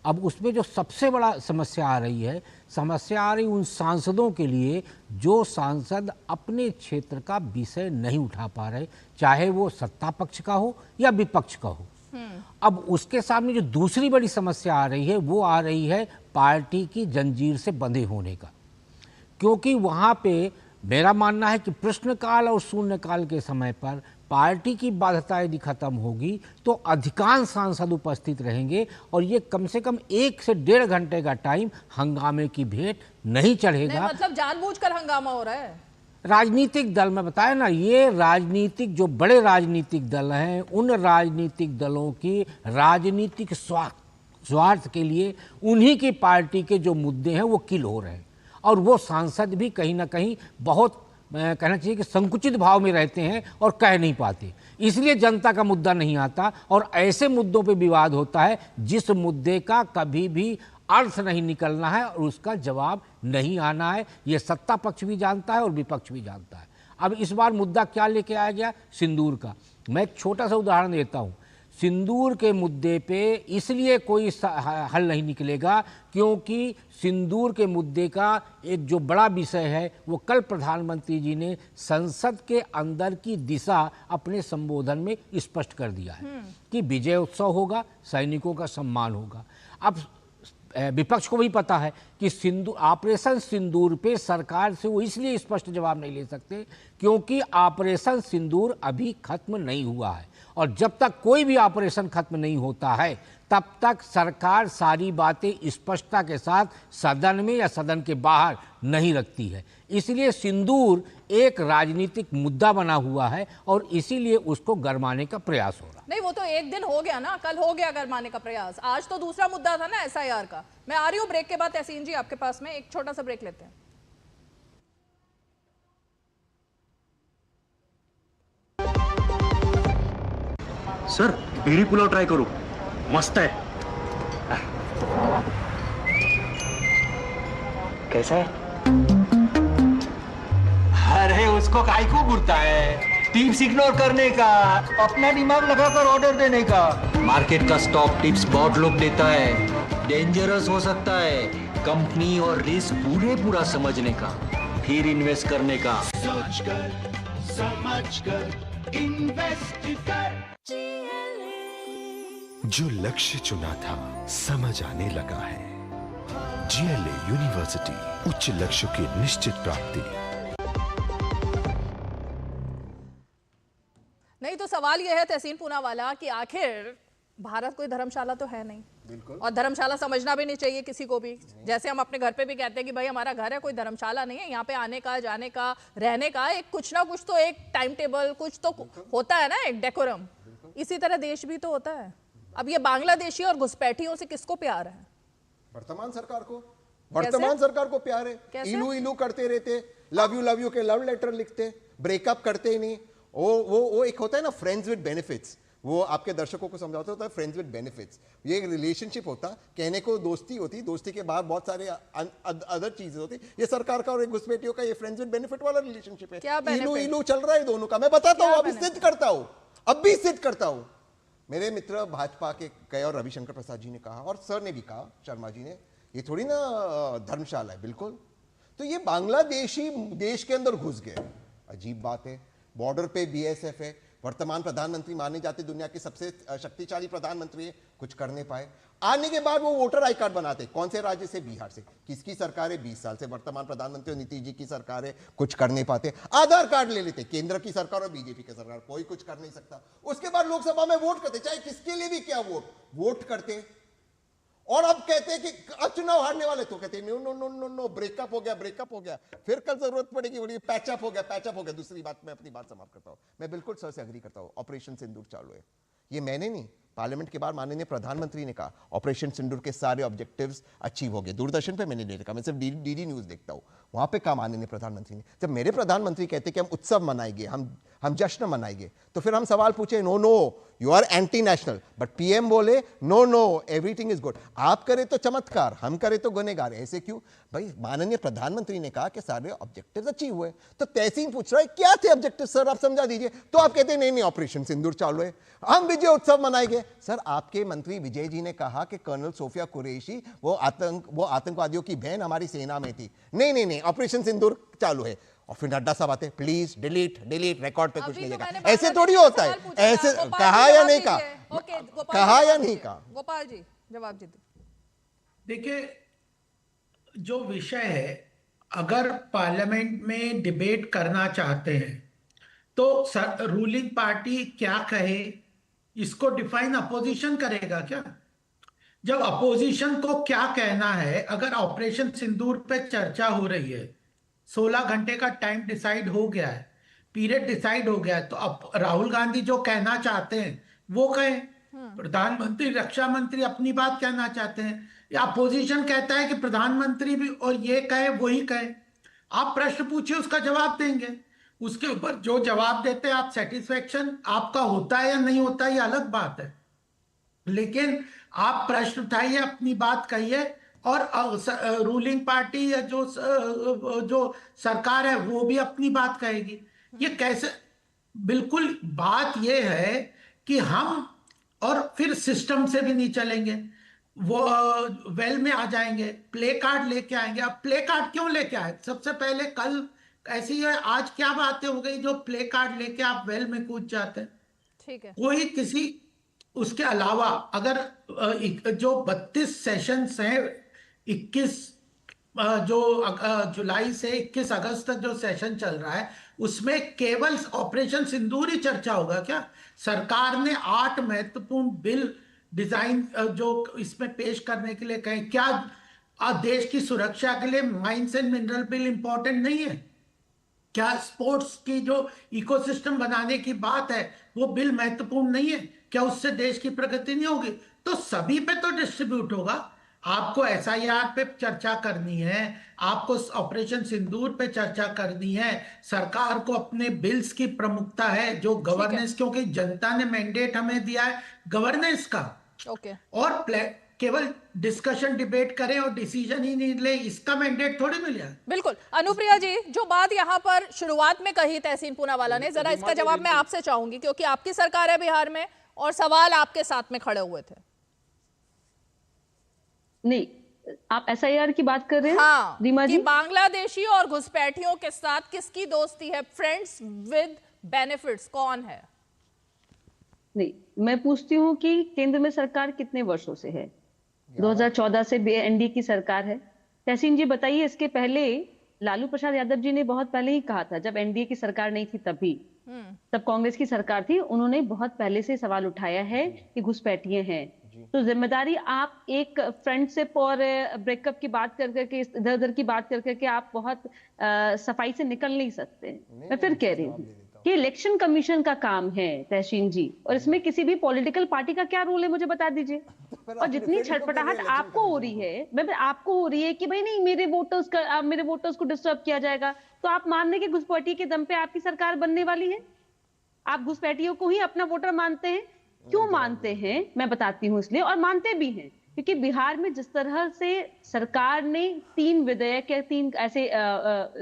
S16: अब उसमें जो सबसे बड़ा समस्या आ रही है, समस्या आ रही उन सांसदों के लिए जो सांसद अपने क्षेत्र का विषय नहीं उठा पा रहे, चाहे वो सत्ता पक्ष का हो या विपक्ष का हो। अब उसके सामने जो दूसरी बड़ी समस्या आ रही है, वो आ रही है पार्टी की जंजीर से बंधे होने का। क्योंकि वहाँ पे मेरा मानना है कि प्रश्नकाल और शून्यकाल के समय पर पार्टी की बाध्यता यदि खत्म होगी तो अधिकांश सांसद उपस्थित रहेंगे और ये कम से कम 1 से 1.5 घंटे का टाइम हंगामे की भेंट नहीं चढ़ेगा।
S1: मतलब जानबूझकर हंगामा हो रहा है।
S16: राजनीतिक दल में बताया ना, ये राजनीतिक जो बड़े राजनीतिक दल हैं, उन राजनीतिक दलों की राजनीतिक स्वार्थ के लिए उन्हीं की पार्टी के जो मुद्दे हैं वो किल हो रहे हैं और वो सांसद भी कहीं ना कहीं बहुत कहना चाहिए कि संकुचित भाव में रहते हैं और कह नहीं पाते, इसलिए जनता का मुद्दा नहीं आता और ऐसे मुद्दों पे विवाद होता है जिस मुद्दे का कभी भी अर्थ नहीं निकलना है और उसका जवाब नहीं आना है। ये सत्ता पक्ष भी जानता है और विपक्ष भी जानता है। अब इस बार मुद्दा क्या लेके आया गया? सिंदूर का। मैं एक छोटा सा उदाहरण देता हूँ। सिंदूर के मुद्दे पे इसलिए कोई हल नहीं निकलेगा क्योंकि सिंदूर के मुद्दे का एक जो बड़ा विषय है वो कल प्रधानमंत्री जी ने संसद के अंदर की दिशा अपने संबोधन में स्पष्ट कर दिया है कि विजय उत्सव होगा, सैनिकों का सम्मान होगा। अब विपक्ष को भी पता है कि ऑपरेशन सिंदूर पे सरकार से वो इसलिए स्पष्ट जवाब नहीं ले सकते क्योंकि ऑपरेशन सिंदूर अभी खत्म नहीं हुआ है और जब तक कोई भी ऑपरेशन खत्म नहीं होता है तब तक सरकार सारी बातें स्पष्टता के साथ सदन में या सदन के बाहर नहीं रखती है। इसलिए सिंदूर एक राजनीतिक मुद्दा बना हुआ है और इसीलिए उसको गरमाने का प्रयास हो रहा है।
S1: नहीं, वो तो एक दिन हो गया ना, कल हो गया गरमाने का प्रयास। आज तो दूसरा मुद्दा था ना SIR का। मैं आ रही हूँ ब्रेक के बाद। तहसीन जी आपके पास में एक छोटा सा ब्रेक लेते हैं।
S17: सर बीड़ी पुलाव ट्राई करो, मस्त है। कैसा है?
S18: अरे उसको काहे को घूरता है? टिप्स इग्नोर करने का, अपना दिमाग लगाकर ऑर्डर देने का। मार्केट का स्टॉक टिप्स बहुत लोग देता है, डेंजरस हो सकता है। कंपनी और रिस्क पूरा समझने का, फिर इन्वेस्ट करने का। सोच कर समझ कर इन्वेस्ट कर।
S19: जो लक्ष्य चुना था समझ आने लगा है। GLA यूनिवर्सिटी, उच्च लक्ष्य की निश्चित प्राप्ति।
S1: नहीं तो सवाल यह है तहसीन पूनावाला कि आखिर भारत कोई धर्मशाला तो है नहीं,
S13: बिल्कुल,
S1: और धर्मशाला समझना भी नहीं चाहिए किसी को भी। जैसे हम अपने घर पे भी कहते हैं कि भाई हमारा घर है, कोई धर्मशाला नहीं है। यहाँ पे आने का, जाने का, रहने का एक कुछ ना कुछ तो एक टाइम टेबल कुछ तो होता है ना, एक डेकोरम। इसी तरह देश भी तो होता है। अब ये बांग्लादेशी और घुसपैठियों से किसको प्यार है?
S13: वर्तमान सरकार को, वर्तमान सरकार को प्यार है। इलू इलू करते रहते, लव यू के लव लेटर लिखते, ब्रेकअप करते ही नहीं। वो एक होता है ना फ्रेंड्स विद बेनिफिट्स, वो आपके दर्शकों को समझाता होता है फ्रेंड्स विद बेनिफिट्स। ये एक रिलेशनशिप होता, कहने को दोस्ती होती, दोस्ती के बाद बहुत सारे अदर चीजें होती। ये सरकार का और एक घुसपैठियों का ये फ्रेंड्स विद बेनिफिट वाला रिलेशनशिप है। इलू इलू चल रहा है दोनों का। मैं बताता हूँ, अभी सिद्ध करता हूँ, अब भी सिद्ध करता हूँ। मेरे मित्र भाजपा के कई और रविशंकर प्रसाद जी ने कहा और सर ने भी कहा, शर्मा जी ने, ये थोड़ी ना धर्मशाला है। बिल्कुल, तो ये बांग्लादेशी देश के अंदर घुस गए, अजीब बात है। बॉर्डर पे BSF है, वर्तमान प्रधानमंत्री माने जाते दुनिया के सबसे शक्तिशाली प्रधानमंत्री है, कुछ कर नहीं पाए। आने के बाद वो वोटर आई कार्ड बनाते, कौन से राज्य से? बिहार से। किसकी सरकार है? 20 साल से वर्तमान प्रधानमंत्री नीतीश जी की सरकार है, कुछ कर नहीं पाते। आधार कार्ड ले लेते, केंद्र की सरकार और बीजेपी की सरकार, कोई कुछ कर नहीं सकता। उसके बाद लोकसभा में वोट करते, चाहे किसके लिए भी क्या वोट करते। और अब कहते हैं कि अब चुनाव हारने वाले, तो कहते हैं no no no no no, breakup हो गया। फिर कल जरूरत पड़ेगी, बोलिए पैचअप हो गया। दूसरी बात, मैं अपनी बात समाप्त करता हूं। मैं बिल्कुल सर से एग्री करता हूं, ऑपरेशन सिंदूर चालू है। ये मैंने नहीं, पार्लियामेंट के बाहर माननीय प्रधानमंत्री ने कहा ऑपरेशन सिंदूर के सारे ऑब्जेक्टिव्स अचीव हो गए। दूरदर्शन पे मैंने नहीं देखा, मैं सिर्फ DD न्यूज देखता हूं, वहां पे कहा माननीय प्रधानमंत्री ने। जब मेरे प्रधानमंत्री कहते कि हम उत्सव मनाएंगे, हम जश्न मनाएंगे, तो फिर हम सवाल पूछे, no you are anti national, but PM बोले नो एवरीथिंग इज गुड। आप करे तो चमत्कार, हम करे तो गुनहगार। ऐसे क्यों भाई? माननीय प्रधानमंत्री ने कहा कि सारे ऑब्जेक्टिव्स अचीव हुए, तो तहसीन पूछ रहा है क्या थे ऑब्जेक्टिव सर, आप समझा दीजिए। तो आप कहते हैं नहीं ऑपरेशन सिंदूर चालू है, हम विजय उत्सव मनाएंगे। सर, आपके मंत्री विजय जी ने कहा कि कर्नल सोफिया कुरैशी वो आतंकवादियों की बहन हमारी सेना में थी। नहीं, ऑपरेशन सिंदूर चालू है। और फिर नड्डा साहब आते, प्लीज डिलीट, रिकॉर्ड पे कुछ नहीं देगा। ऐसे थोड़ी होता है, ऐसे कहा या नहीं कहा, कहा या नहीं कहा?
S1: गोपाल जी जवाब दीजिए।
S12: देखिए, जो विषय है, अगर पार्लियामेंट में डिबेट करना चाहते हैं तो रूलिंग पार्टी क्या कहे इसको डिफाइन अपोजिशन करेगा क्या? जब अपोजिशन को क्या कहना है, अगर ऑपरेशन सिंदूर पे चर्चा हो रही है, 16 घंटे का टाइम डिसाइड हो गया है, पीरियड डिसाइड हो गया है, तो अब राहुल गांधी जो कहना चाहते हैं वो कहें, प्रधानमंत्री रक्षा मंत्री अपनी बात कहना चाहते हैं, या अपोजिशन कहता है कि प्रधानमंत्री भी और ये कहे वही कहे। आप प्रश्न पूछिए, उसका जवाब देंगे, उसके ऊपर जो जवाब देते हैं आप, सेटिस्फेक्शन आपका होता है या नहीं होता है ये अलग बात है, लेकिन आप प्रश्न उठाइए, अपनी बात कहिए, और रूलिंग पार्टी या जो सरकार है वो भी अपनी बात कहेगी। ये कैसे? बिल्कुल बात ये है कि हम और फिर सिस्टम से भी नहीं चलेंगे, वो वेल में आ जाएंगे, प्ले कार्ड लेके आएंगे। अब प्ले कार्ड क्यों लेके आए? सबसे पहले कल ऐसी है, आज क्या बातें हो गई जो प्ले कार्ड लेके आप वेल में कूद जाते हैं? ठीक है, कोई किसी उसके अलावा अगर जो 32 सेशंस हैं, 21 जो जुलाई से 21 अगस्त तक जो सेशन चल रहा है, उसमें केवल ऑपरेशन सिंदूर ही चर्चा होगा क्या? सरकार ने 8 महत्वपूर्ण बिल डिजाइन जो इसमें पेश करने के लिए कहें, क्या देश की सुरक्षा के लिए mines and mineral bill important नहीं है क्या? स्पोर्ट्स की जो इकोसिस्टम बनाने की बात है वो बिल महत्वपूर्ण नहीं है क्या? उससे देश की प्रगति नहीं होगी? तो सभी पे तो डिस्ट्रीब्यूट होगा। आपको SIR पे चर्चा करनी है, आपको ऑपरेशन सिंदूर पे चर्चा करनी है, सरकार को अपने बिल्स की प्रमुखता है, जो गवर्नेंस, क्योंकि जनता ने मैंडेट हमें दिया है गवर्नेंस का। ओके, और केवल डिस्कशन डिबेट करें और डिसीजन ही नहीं ले, इसका मैंडेट थोड़ी मिला।
S1: बिल्कुल। अनुप्रिया जी, जो बात यहाँ पर शुरुआत में कही तहसीन पूनावाला ने, जरा इसका जवाब मैं आपसे चाहूंगी, क्योंकि आपकी सरकार है बिहार में और सवाल आपके साथ में खड़े हुए थे।
S15: नहीं, आप SIR की बात कर रहे हैं?
S1: हाँ,
S15: रीमा जी,
S1: बांग्लादेशी और घुसपैठियों के साथ किसकी दोस्ती है? फ्रेंड्स विद बेनिफिट्स कौन है?
S15: नहीं, मैं पूछती हूँ कि केंद्र में सरकार कितने वर्षों से है? 2014 से NDA की सरकार है। तहसीन जी बताइए, इसके पहले लालू प्रसाद यादव जी ने बहुत पहले ही कहा था, जब NDA की सरकार नहीं थी तब कांग्रेस की सरकार थी, उन्होंने बहुत पहले से सवाल उठाया है कि घुसपैठिए हैं। तो जिम्मेदारी, आप एक फ्रेंडशिप और ब्रेकअप की बात कर करके, इधर उधर की बात कर करके आप बहुत सफाई से निकल नहीं सकते। मैं फिर कह रही हूँ कि इलेक्शन कमीशन का काम है तहसीन जी, और इसमें किसी भी पॉलिटिकल पार्टी का क्या रोल है मुझे बता दीजिए। और जितनी छटपटाहट आपको हो रही है, आपको हो रही है कि भाई नहीं, मेरे वोटर्स को डिस्टर्ब किया जाएगा, तो आप मान लें कि घुसपैठी के दम पे आपकी सरकार बनने वाली है? आप घुसपैठियों को ही अपना वोटर मानते हैं? क्यों मानते हैं मैं बताती हूँ। इसलिए, और मानते भी हैं क्योंकि बिहार में जिस तरह से सरकार ने 3 विधेयक या 3 ऐसे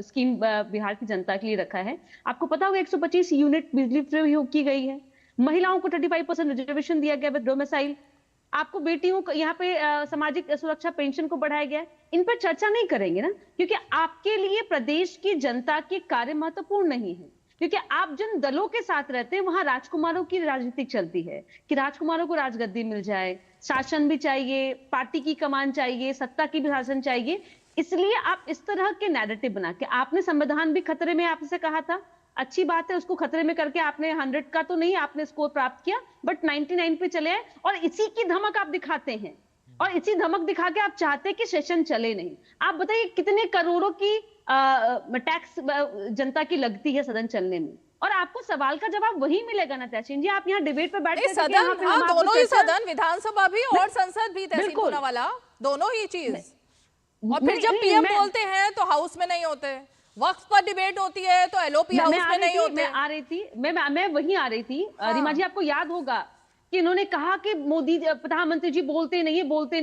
S15: स्कीम बिहार की जनता के लिए रखा है, आपको पता होगा 125 यूनिट बिजली फ्री की गई है, महिलाओं को 35% रिजर्वेशन दिया गया विद डोमिसाइल, आपको बेटियों को यहाँ पे सामाजिक सुरक्षा पेंशन को बढ़ाया गया। इन पर चर्चा नहीं करेंगे ना, क्योंकि आपके लिए प्रदेश की जनता के कार्य महत्वपूर्ण नहीं है, क्योंकि आप जिन दलों के साथ रहते हैं वहां राजकुमारों की राजनीति चलती है कि राजकुमारों को राजगद्दी मिल जाए, शासन भी चाहिए, पार्टी की कमान चाहिए, सत्ता की भी शासन चाहिए। इसलिए आप इस तरह के नैरेटिव बना के, आपने संविधान भी खतरे में आपसे कहा था, अच्छी बात है, उसको खतरे में करके आपने 100 का तो नहीं आपने स्कोर प्राप्त किया, बट 99 पे चले आए, और इसी की धमक आप दिखाते हैं, और इसी धमक दिखा के आप चाहते हैं कि सेशन चले नहीं। आप बताइए कितने करोड़ों की टैक्स जनता की लगती है सदन चलने में, और आपको सवाल का जवाब वही मिलेगा ना तहसीन जी। आप यहाँ डिबेट पे बैठे
S1: सदन, दोनों ही सदन, विधानसभा भी और संसद भी, तहसीन पूनावाला, दोनों ही चीज। और फिर जब PM बोलते हैं तो हाउस में नहीं होते, वक्त पर डिबेट होती है तो LOP हाउस में नहीं होते।
S15: मैं आ रही थी, मैं वहीं आ रही थी। रीमा जी, आपको याद होगा कि इन्होंने कहा कि मोदी प्रधानमंत्री जी बोलते नहीं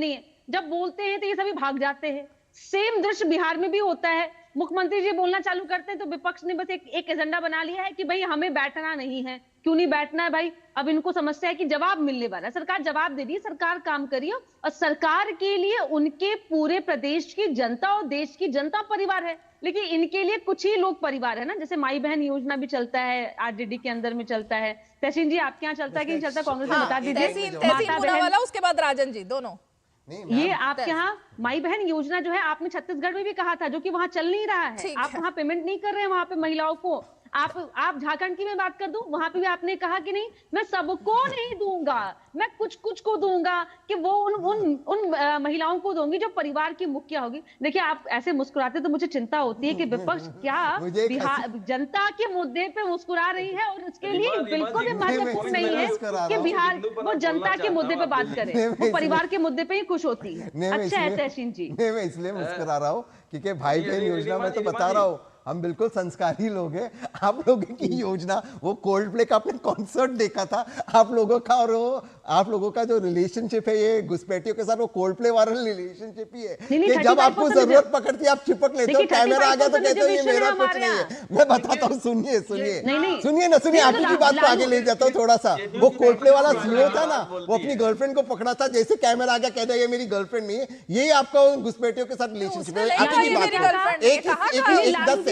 S15: है, जब बोलते हैं तो ये सभी भाग जाते हैं। सेम दृश्य बिहार में भी होता है, मुख्यमंत्री जी बोलना चालू करते हैं तो विपक्ष ने बस एक एजेंडा बना लिया है कि भाई हमें बैठना नहीं है। क्यों नहीं बैठना है भाई? अब इनको समस्या है कि जवाब मिलने वाला है, सरकार जवाब दे रही है, सरकार काम करिए, और सरकार के लिए उनके पूरे प्रदेश की जनता और देश की जनता परिवार है, लेकिन इनके लिए कुछ ही लोग परिवार है ना। जैसे माई बहन योजना भी चलता है, RJD के अंदर में चलता है। तहसीन जी, आपके यहाँ चलता है कि नहीं चलता? कांग्रेस में बता दीजिए।
S1: तहसीन पूनावाला, उसके बाद राजन जी, दोनों
S15: ये आपके यहाँ माई बहन योजना जो है, आपने छत्तीसगढ़ में भी कहा था, जो कि वहां चल नहीं रहा है। आप वहां पेमेंट नहीं कर रहे हैं वहां पे महिलाओं को। आप झारखंड की मैं बात कर दूं, वहां पे भी आपने कहा कि नहीं मैं सबको नहीं दूंगा, मैं कुछ कुछ को दूंगा, कि वो उन महिलाओं को दूंगी जो परिवार की मुखिया होगी। देखिए आप ऐसे मुस्कुराते तो मुझे चिंता होती है कि विपक्ष क्या बिहार जनता के मुद्दे पे मुस्कुरा रही है, और उसके लिए बिल्कुल भी महत्वपूर्ण नहीं है कि बिहार वो जनता के मुद्दे पे बात करे, वो परिवार के मुद्दे पे ही खुश होती है। अच्छा है तहसीन जी,
S13: मैं इसलिए मुस्कुरा रहा हूँ क्योंकि भाई बहन योजना में तो बता रहा हूँ हम बिल्कुल संस्कारी लोग हैं। आप लोगों की योजना, वो कोल्ड प्ले का आपने कॉन्सर्ट देखा था आप लोगों का, और वो आप लोगों का जो रिलेशनशिप है ये घुसपैठियों के साथ, वो कोल्ड प्ले वाला रिलेशनशिप ही है कि जब आपको जरूरत पकड़ती है आप चिपक लेते हो, कैमरा आ गया तो कहते हो ये मेरा कुछ नहीं है। मैं बताता हूँ, सुनिए ना, सुनिए आपकी की बात को आगे ले जाता हूँ थोड़ा सा। वो कोल्ड प्ले वाला सीईओ था ना, वो अपनी गर्लफ्रेंड को पकड़ा था, जैसे कैमरा आ गया कहता है ये मेरी गर्लफ्रेंड नहीं है। यही आपका घुसपैठियों के साथ रिलेशनशिप है। आपकी की बात एक 10 सेकंड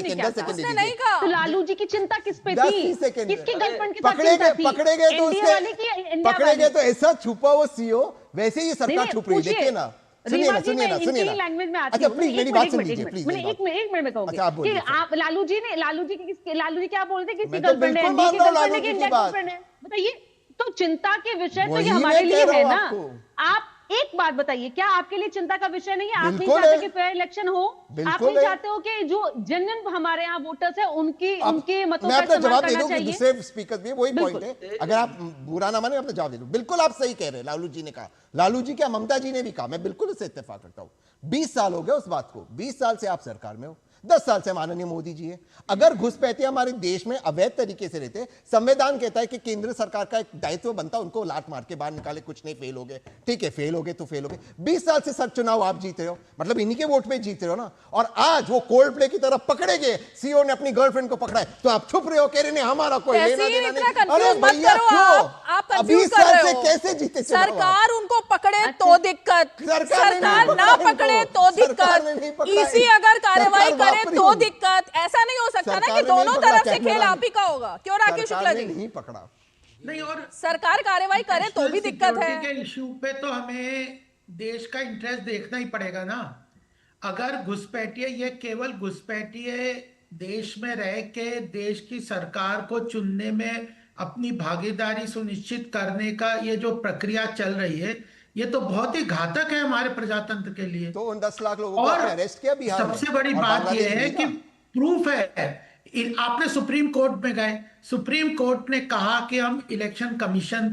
S15: तो लालू जी की चिंता किस पे थी? किसकी गर्लफ्रेंड के साथ चिंता थी?
S13: पकड़े गए तो उसके पकड़े गए तो ऐसा छुपा वो सीईओ, वैसे ही सरकार छुप रही है। देखिए ना, सुनिए ना
S15: लैंग्वेज में
S13: अच्छा प्लीज मेरी बात सुन लीजिए प्लीज।
S15: एक मिनट में कहूंगी कि आप लालू जी क्या बोलते हैं, किसकी
S13: मैं तो
S15: गर्लफ्रेंड है,
S13: बिल्कुल मान रहा हूं लालू जी की बात।
S15: बताइए, तो चिंता के विषय तो ये हमारे लिए है ना। आप एक बात बताइए, क्या आपके लिए चिंता का विषय नहीं है? आप नहीं चाहते कि फेयर इलेक्शन हो? आप नहीं चाहते हो कि जो जेन्युइन हमारे यहाँ वोटर्स है उनके मतों का इस्तेमाल करना चाहिए?
S13: दूसरे स्पीकर भी वही पॉइंट है, अगर आप बुरा ना माने अपना जवाब दे दो। बिल्कुल आप सही कह रहे हैं, लालू जी ने कहा, लालू जी क्या ममता जी ने भी कहा, मैं बिल्कुल उससे इत्तेफाक करता हूं। 20 साल हो गए उस बात को, 20 साल से आप सरकार में हो, 10 साल से माननीय मोदी जी है। अगर घुसपैठिए हमारे देश में अवैध तरीके से रहते, संविधान कहता है कि केंद्र सरकार का एक दायित्व बनता है उनको लात मार के बाहर निकाले, कुछ नहीं फेल हो गए, ठीक है फेल हो गए तो फेल हो गए। 20 साल से सर चुनाव आप जीते हो, मतलब इन्हीं के वोट पे जीते हो ना, और आज वो कोल्ड प्ले की तरफ पकड़े गए, सीईओ ने अपनी गर्लफ्रेंड को पकड़ा है, तो आप छुप रहे हो, कह रहे हैं हमारा कोई लेना देना नहीं। अरे भैया क्यों आप 20 साल से कैसे जीते?
S1: सरकार उनको पकड़े तो दिक्कत, सरकार ना पकड़े तो दिक्कत, इसी अगर कार्रवाई करे तो दिक्कत। ऐसा नहीं हो सकता ना कि दोनों तरफ से खेल आप ही का होगा। क्यों राकेश शुक्ला जी?
S13: नहीं पकड़ा
S12: नहीं, और
S1: सरकार कार्रवाई करे तो भी दिक्कत है।
S12: के इशू पे तो हमें देश का इंटरेस्ट देखना ही पड़ेगा ना। अगर घुसपैठिए, ये केवल घुसपैठिए देश में रह के देश की सरकार को चुनने में अपनी भागीदारी सुनिश्चित करने का ये जो प्रक्रिया चल रही है, ये तो बहुत ही घातक है हमारे प्रजातंत्र के लिए।
S13: तो उन 10 लाख लोगों को अरेस्ट किया बिहार में।
S12: सबसे बड़ी बात यह है कि प्रूफ है, आपने सुप्रीम कोर्ट में गए, सुप्रीम कोर्ट ने कहा कि हम इलेक्शन कमीशन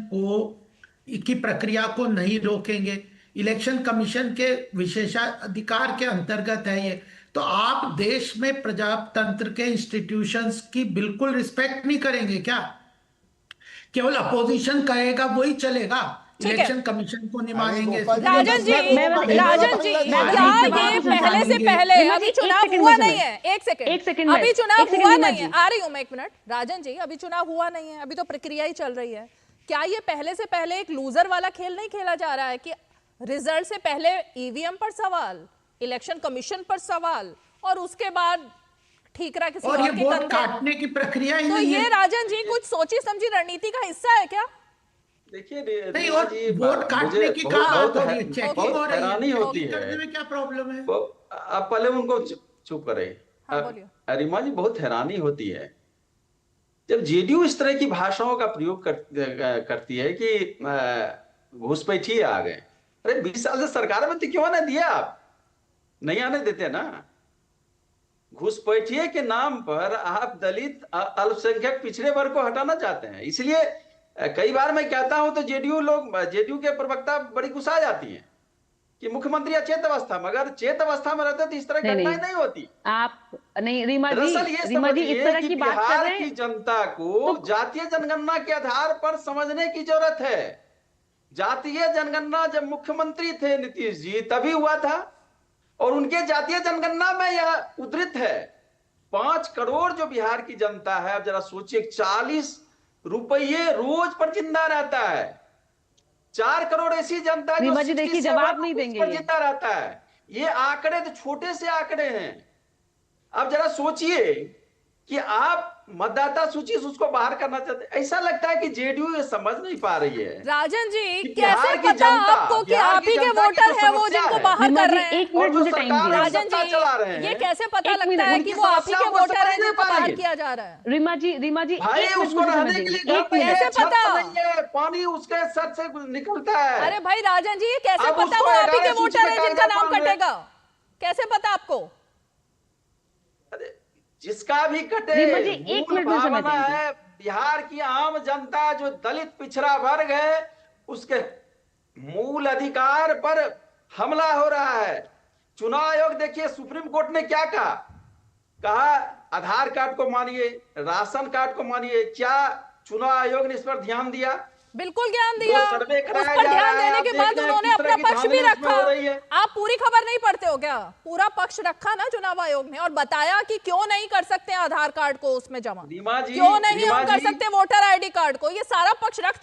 S12: की प्रक्रिया को नहीं रोकेंगे, इलेक्शन कमीशन के विशेषाधिकार के अंतर्गत है ये। तो आप देश में प्रजातंत्र के इंस्टीट्यूशंस की बिल्कुल रिस्पेक्ट नहीं करेंगे क्या? केवल अपोजिशन कहेगा वही चलेगा, इलेक्शन कमीशन को नहीं मानेंगे।
S1: राजन जी, क्या ये पहले से पहले, अभी चुनाव हुआ नहीं है, एक सेकंड, अभी चुनाव हुआ नहीं है, आ रही हूँ मैं एक मिनट। राजन जी, अभी चुनाव हुआ नहीं है, अभी तो प्रक्रिया ही चल रही है। क्या ये पहले से पहले एक लूजर वाला खेल नहीं खेला जा रहा है कि रिजल्ट से पहले ईवीएम पर सवाल, इलेक्शन कमीशन पर सवाल, और उसके बाद ठीकरा किसी
S12: और ये वोट काटने की प्रक्रिया ही
S1: नहीं है? तो ये राजन जी कुछ सोची समझी रणनीति का हिस्सा है क्या?
S14: देखिए
S12: नहीं, और वोट काटने की चेकिंग हो रही
S14: हैरानी होती है,
S12: करने में क्या प्रॉब्लम है?
S14: आप पहले उनको चुप करें। रिमा जी, बहुत हैरानी होती है जब जेडीयू इस तरह की भाषाओं का प्रयोग करती है कि घुसपैठिए आ गए। अरे 20 साल से सरकार में तो क्यों ना दिया, आप नहीं आने देते ना। घुसपैठिए के नाम पर आप दलित अल्पसंख्यक पिछड़े वर्ग को हटाना चाहते हैं। इसलिए कई बार मैं कहता हूं तो जेडीयू के प्रवक्ता बड़ी गुस्सा जाती हैं कि मुख्यमंत्री अचेत अवस्था में, अगर चेत अवस्था में रहते तो इस तरह घटनाएं नहीं होती।
S15: आप नहीं रीमा जी इस तरह की बात कर रहे हैं।
S14: की जनता को जातीय जनगणना के आधार पर समझने की जरूरत है। जातीय जनगणना जब मुख्यमंत्री थे नीतीश जी तभी हुआ था, और उनके जातीय जनगणना में यह उद्धृत है 5 करोड़ जो बिहार की जनता है। अब जरा सोचिए, 40 रुपये रोज पर जिंदा रहता है। 4 करोड़ ऐसी जनता जो
S15: देखिए जवाब नहीं देंगे
S14: पर जिंदा रहता है। ये आंकड़े तो छोटे से आंकड़े हैं। अब जरा सोचिए कि आप मतदाता सूची से उसको बाहर करना चाहते हैं। ऐसा लगता है कि जेडीयू ये समझ नहीं पा रही है।
S1: राजन जी
S14: कि
S1: कैसे
S14: बिहार की
S1: पता
S14: जनता,
S1: आपको कि
S14: बिहार
S1: आप
S14: की
S1: ही के
S14: जनता की
S1: वोटर
S14: जो
S1: है वो
S14: समस्या
S1: जिनको
S14: है,
S1: बाहर कर रहे हैं?
S15: एक मिनट मुझे टाइम दीजिए।
S1: राजन
S14: सत्ता चला रहे
S1: जी
S14: हैं।
S1: ये कैसे पता
S15: एक
S1: लगता
S15: मिनट,
S1: है कि वो आप ही के वोटर है जिनको बाहर किया जा रहा है?
S15: रीमा जी
S14: भाई
S15: एक मिनट
S14: उसको
S15: मुझे
S14: रहने
S15: समझ
S14: के लिए
S15: दीजिए,
S14: घर
S15: एक
S14: नहीं
S15: मिनट।
S14: है,
S1: कैसे
S14: छत
S1: पता?
S14: नहीं है, पानी उसके सर से निकलता है।
S1: अरे भाई राजन जी ये कैसे
S14: अब
S1: पता
S14: उसको
S1: वो आप ही के
S14: 11 सूची
S1: वोटर
S14: में
S1: है जिनका नाम
S14: कागजात
S1: कटेगा? कैसे पता आपको?
S14: जिसका भी कटे,
S15: रीमा जी, एक
S14: मूल
S15: मिनट मुझे समझ
S14: भावना
S15: दीजिए।
S14: है बिहार की आम जनता जो दलित पिछड़ा वर्ग है उसके मूल अधिकार पर हमला हो रहा है। चुनाव आयोग देखिए सुप्रीम कोर्ट ने क्या कहा आधार कार्ड को मानिए, राशन कार्ड को मानिए। क्या चुनाव आयोग ने इस पर ध्यान दिया?
S1: बिल्कुल ज्ञान दिया।
S14: जो सर्वे
S1: उस
S14: कराया
S1: पर
S14: जा
S1: ध्यान
S14: रहा है,
S1: देने
S14: आप
S1: के
S14: देख
S1: बाद
S14: रहे हैं
S1: उन्होंने
S14: किस तरह
S1: अपना
S14: की
S1: पक्ष भी
S14: धांधली इसमें
S1: रखा।
S14: हो रही है।
S1: आप पूरी खबर नहीं पढ़ते हो क्या? पूरा पक्ष रखा ना चुनाव आयोग ने और बताया कि क्यों नहीं कर सकते आधार कार्ड को उसमें जमा, क्यों नहीं हम कर सकते वोटर आईडी कार्ड को। ये सारा पक्ष रख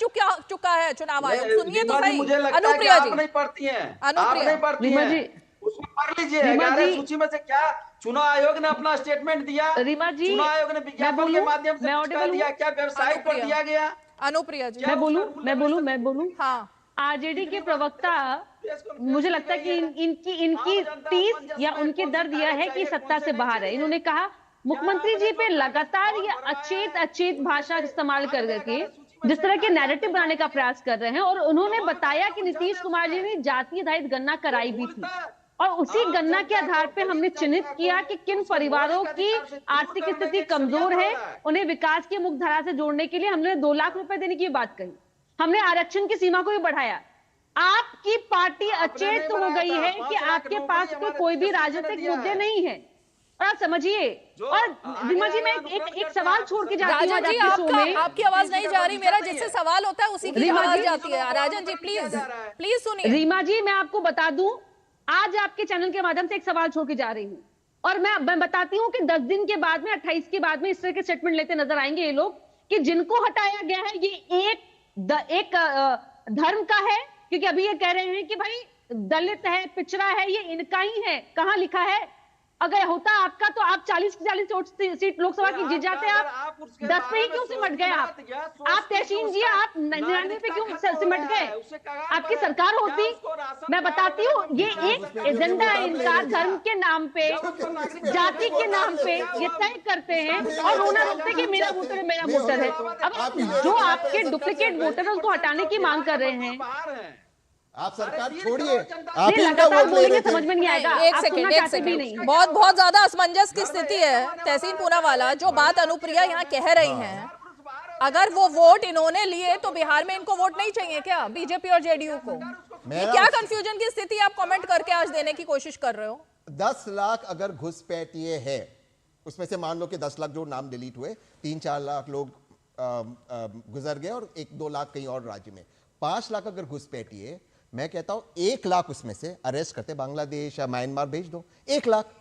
S1: चुका है चुनाव आयोग। सुनिए तो सही।
S14: मुझे लगता है कि
S1: अनुप्रिया
S14: आप
S1: जी
S14: नहीं पढ़ती हैं, आप
S1: अनुप्रिया
S14: नहीं पढ़ती
S15: रीमा
S14: हैं।
S15: जी,
S14: उसको पढ़ लीजिए।
S15: रीमा
S14: 11
S15: जी,
S14: सूची में से क्या चुनाव आयोग ने अपना स्टेटमेंट दिया?
S15: रीमा जी,
S14: चुनाव आयोग ने
S15: मैं
S14: विज्ञापन के
S15: बोलूं?
S14: माध्यम से
S15: मैं
S14: कुछ कह
S15: audible
S14: दिया?
S15: हूं?
S14: क्या वेबसाइट पर
S1: अनुप्रिया।
S14: दिया गया?
S1: अनुप्रिया जी
S15: मैं बोलूं?
S1: हाँ।
S15: आरजेडी के प्रवक्ता, मुझे लगता है कि इनकी टीस या उनके दर्द यह है कि सत्ता से बाहर है। इन्होंने कहा मुख्यमंत्री जी पे लगातार ये अचेत भाषा इस्तेमाल करके जिस तरह के नैरेटिव बनाने का प्रयास कर रहे हैं, और उन्होंने बताया कि नीतीश कुमार जी ने जाति आधारित गणना कराई भी थी और उसी गणना के आधार पे हमने चिन्हित किया कि किन परिवारों की आर्थिक स्थिति कमजोर है, उन्हें विकास की मुख्य धारा से जोड़ने के लिए हमने 2 लाख रुपए देने की बात कही। हमने आरक्षण की सीमा को भी बढ़ाया। आपकी पार्टी अचेत हो गई है कि आपके पास कोई भी राजनीतिक मुद्दे नहीं है और आप समझिए। और रीमा जी मैं एक सवाल छोड़ के जाती हूँ
S1: राजन जी आपकी आवाज नहीं जा रही। मेरा जिससे सवाल होता है उसी की आवाज जाती है। राजन जी प्लीज सुनिए।
S15: रीमा जी मैं आपको बता दूं, आज आपके चैनल के माध्यम से एक सवाल छोड़ के जा रही हूँ और मैं बताती हूँ कि 10 दिन के बाद में 28 के बाद में इस तरह के स्टेटमेंट लेते नजर आएंगे ये लोग कि जिनको हटाया गया है ये एक धर्म का है, क्योंकि अभी ये कह रहे हैं कि भाई दलित है, पिछड़ा है, ये इनका ही है। कहां लिखा है? अगर होता आपका तो आप 40 की 40 सीट लोकसभा की जीत जाते। आप 10 पे ही क्यों सिमट गए? आप तहसीन जी आप 99 पे क्यों सिमट गए? आपकी सरकार होती। मैं बताती हूँ ये एक एजेंडा है इनका, धर्म के नाम पे, जाति के नाम पे ये तय करते हैं और रोना रोकते कि मेरा वोटर है, मेरा वोटर है। अब जो आपके डुप्लीकेट वोटर है उसको हटाने की मांग कर रहे हैं।
S13: आप सरकार छोड़िए,
S15: आप लगातार बोलेंगे समझ में नहीं आएगा।
S1: एक सेकंड बहुत ज्यादा असमंजस की स्थिति है। तहसीन पूनावाला, जो बात अनुप्रिया यहाँ कह रही हैं, अगर वो वोट इन्होंने लिए तो बिहार में इनको वोट नहीं चाहिए क्या बीजेपी और जेडीयू को? ये क्या कंफ्यूजन की स्थिति आप कमेंट करके आज देने की कोशिश कर रहे हो?
S13: 10 लाख अगर घुसपैठिए है, उसमें से मान लो कि 10 लाख जो नाम डिलीट हुए, 3-4 लाख लोग गुजर गए और 1-2 लाख कहीं और राज्य में, 5 लाख अगर घुसपैठिए, मैं कहता हूं 1 लाख उसमें से अरेस्ट करते बांग्लादेश या म्यांमार भेज दो। 1 लाख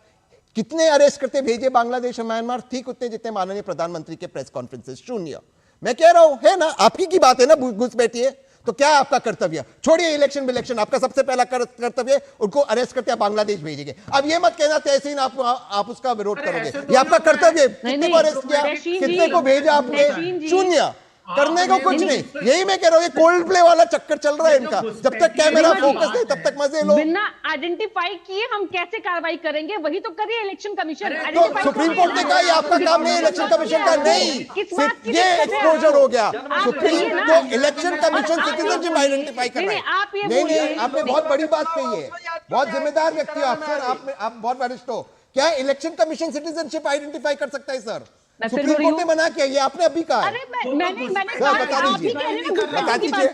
S13: कितने अरेस्ट करते भेजे बांग्लादेश और म्यांमार? ठीक उतने जितने माननीय प्रधानमंत्री के प्रेस कॉन्फ्रेंसेस, 0। मैं कह रहा हूं है ना, आपकी की बात है ना, घुसपैठिए तो क्या आपका कर्तव्य? छोड़िए इलेक्शन, आपका सबसे पहला कर्तव्य उनको अरेस्ट करते बांग्लादेश भेजेंगे। अब ये मत कहना तहसीन आप उसका विरोध करोगे, ये आपका कर्तव्य। कितने को अरेस्ट किया, कितने को भेजा आपने? 0। करने को कुछ नहीं। यही मैं कह रहा हूँ, ये कोल्ड प्ले वाला चक्कर चल रहा है इनका। जब तक कैमरा फोकस है तब तक मजे लो।
S15: बिना आइडेंटिफाई किए हम कैसे कार्रवाई करेंगे? वही तो करिए इलेक्शन कमीशन।
S13: तो सुप्रीम कोर्ट ने कहा ये आपका काम नहीं, इलेक्शन कमीशन का नहीं, सिर्फ ये एक्सपोजर हो गया। सुप्रीम तो इलेक्शन कमीशन सिटीजनशिप आइडेंटिफाई कर रहा है। नहीं, आपने बहुत बड़ी बात कही है, बहुत जिम्मेदार व्यक्ति हो आप सर, आप बहुत वरिष्ठ हो। क्या इलेक्शन कमीशन सिटीजनशिप आइडेंटिफाई कर सकता है सर? सुप्रीम कोर्ट ने मना किया, ये आपने अभी कहा है।
S15: मैंने
S13: बता दीजिए, बता दीजिए,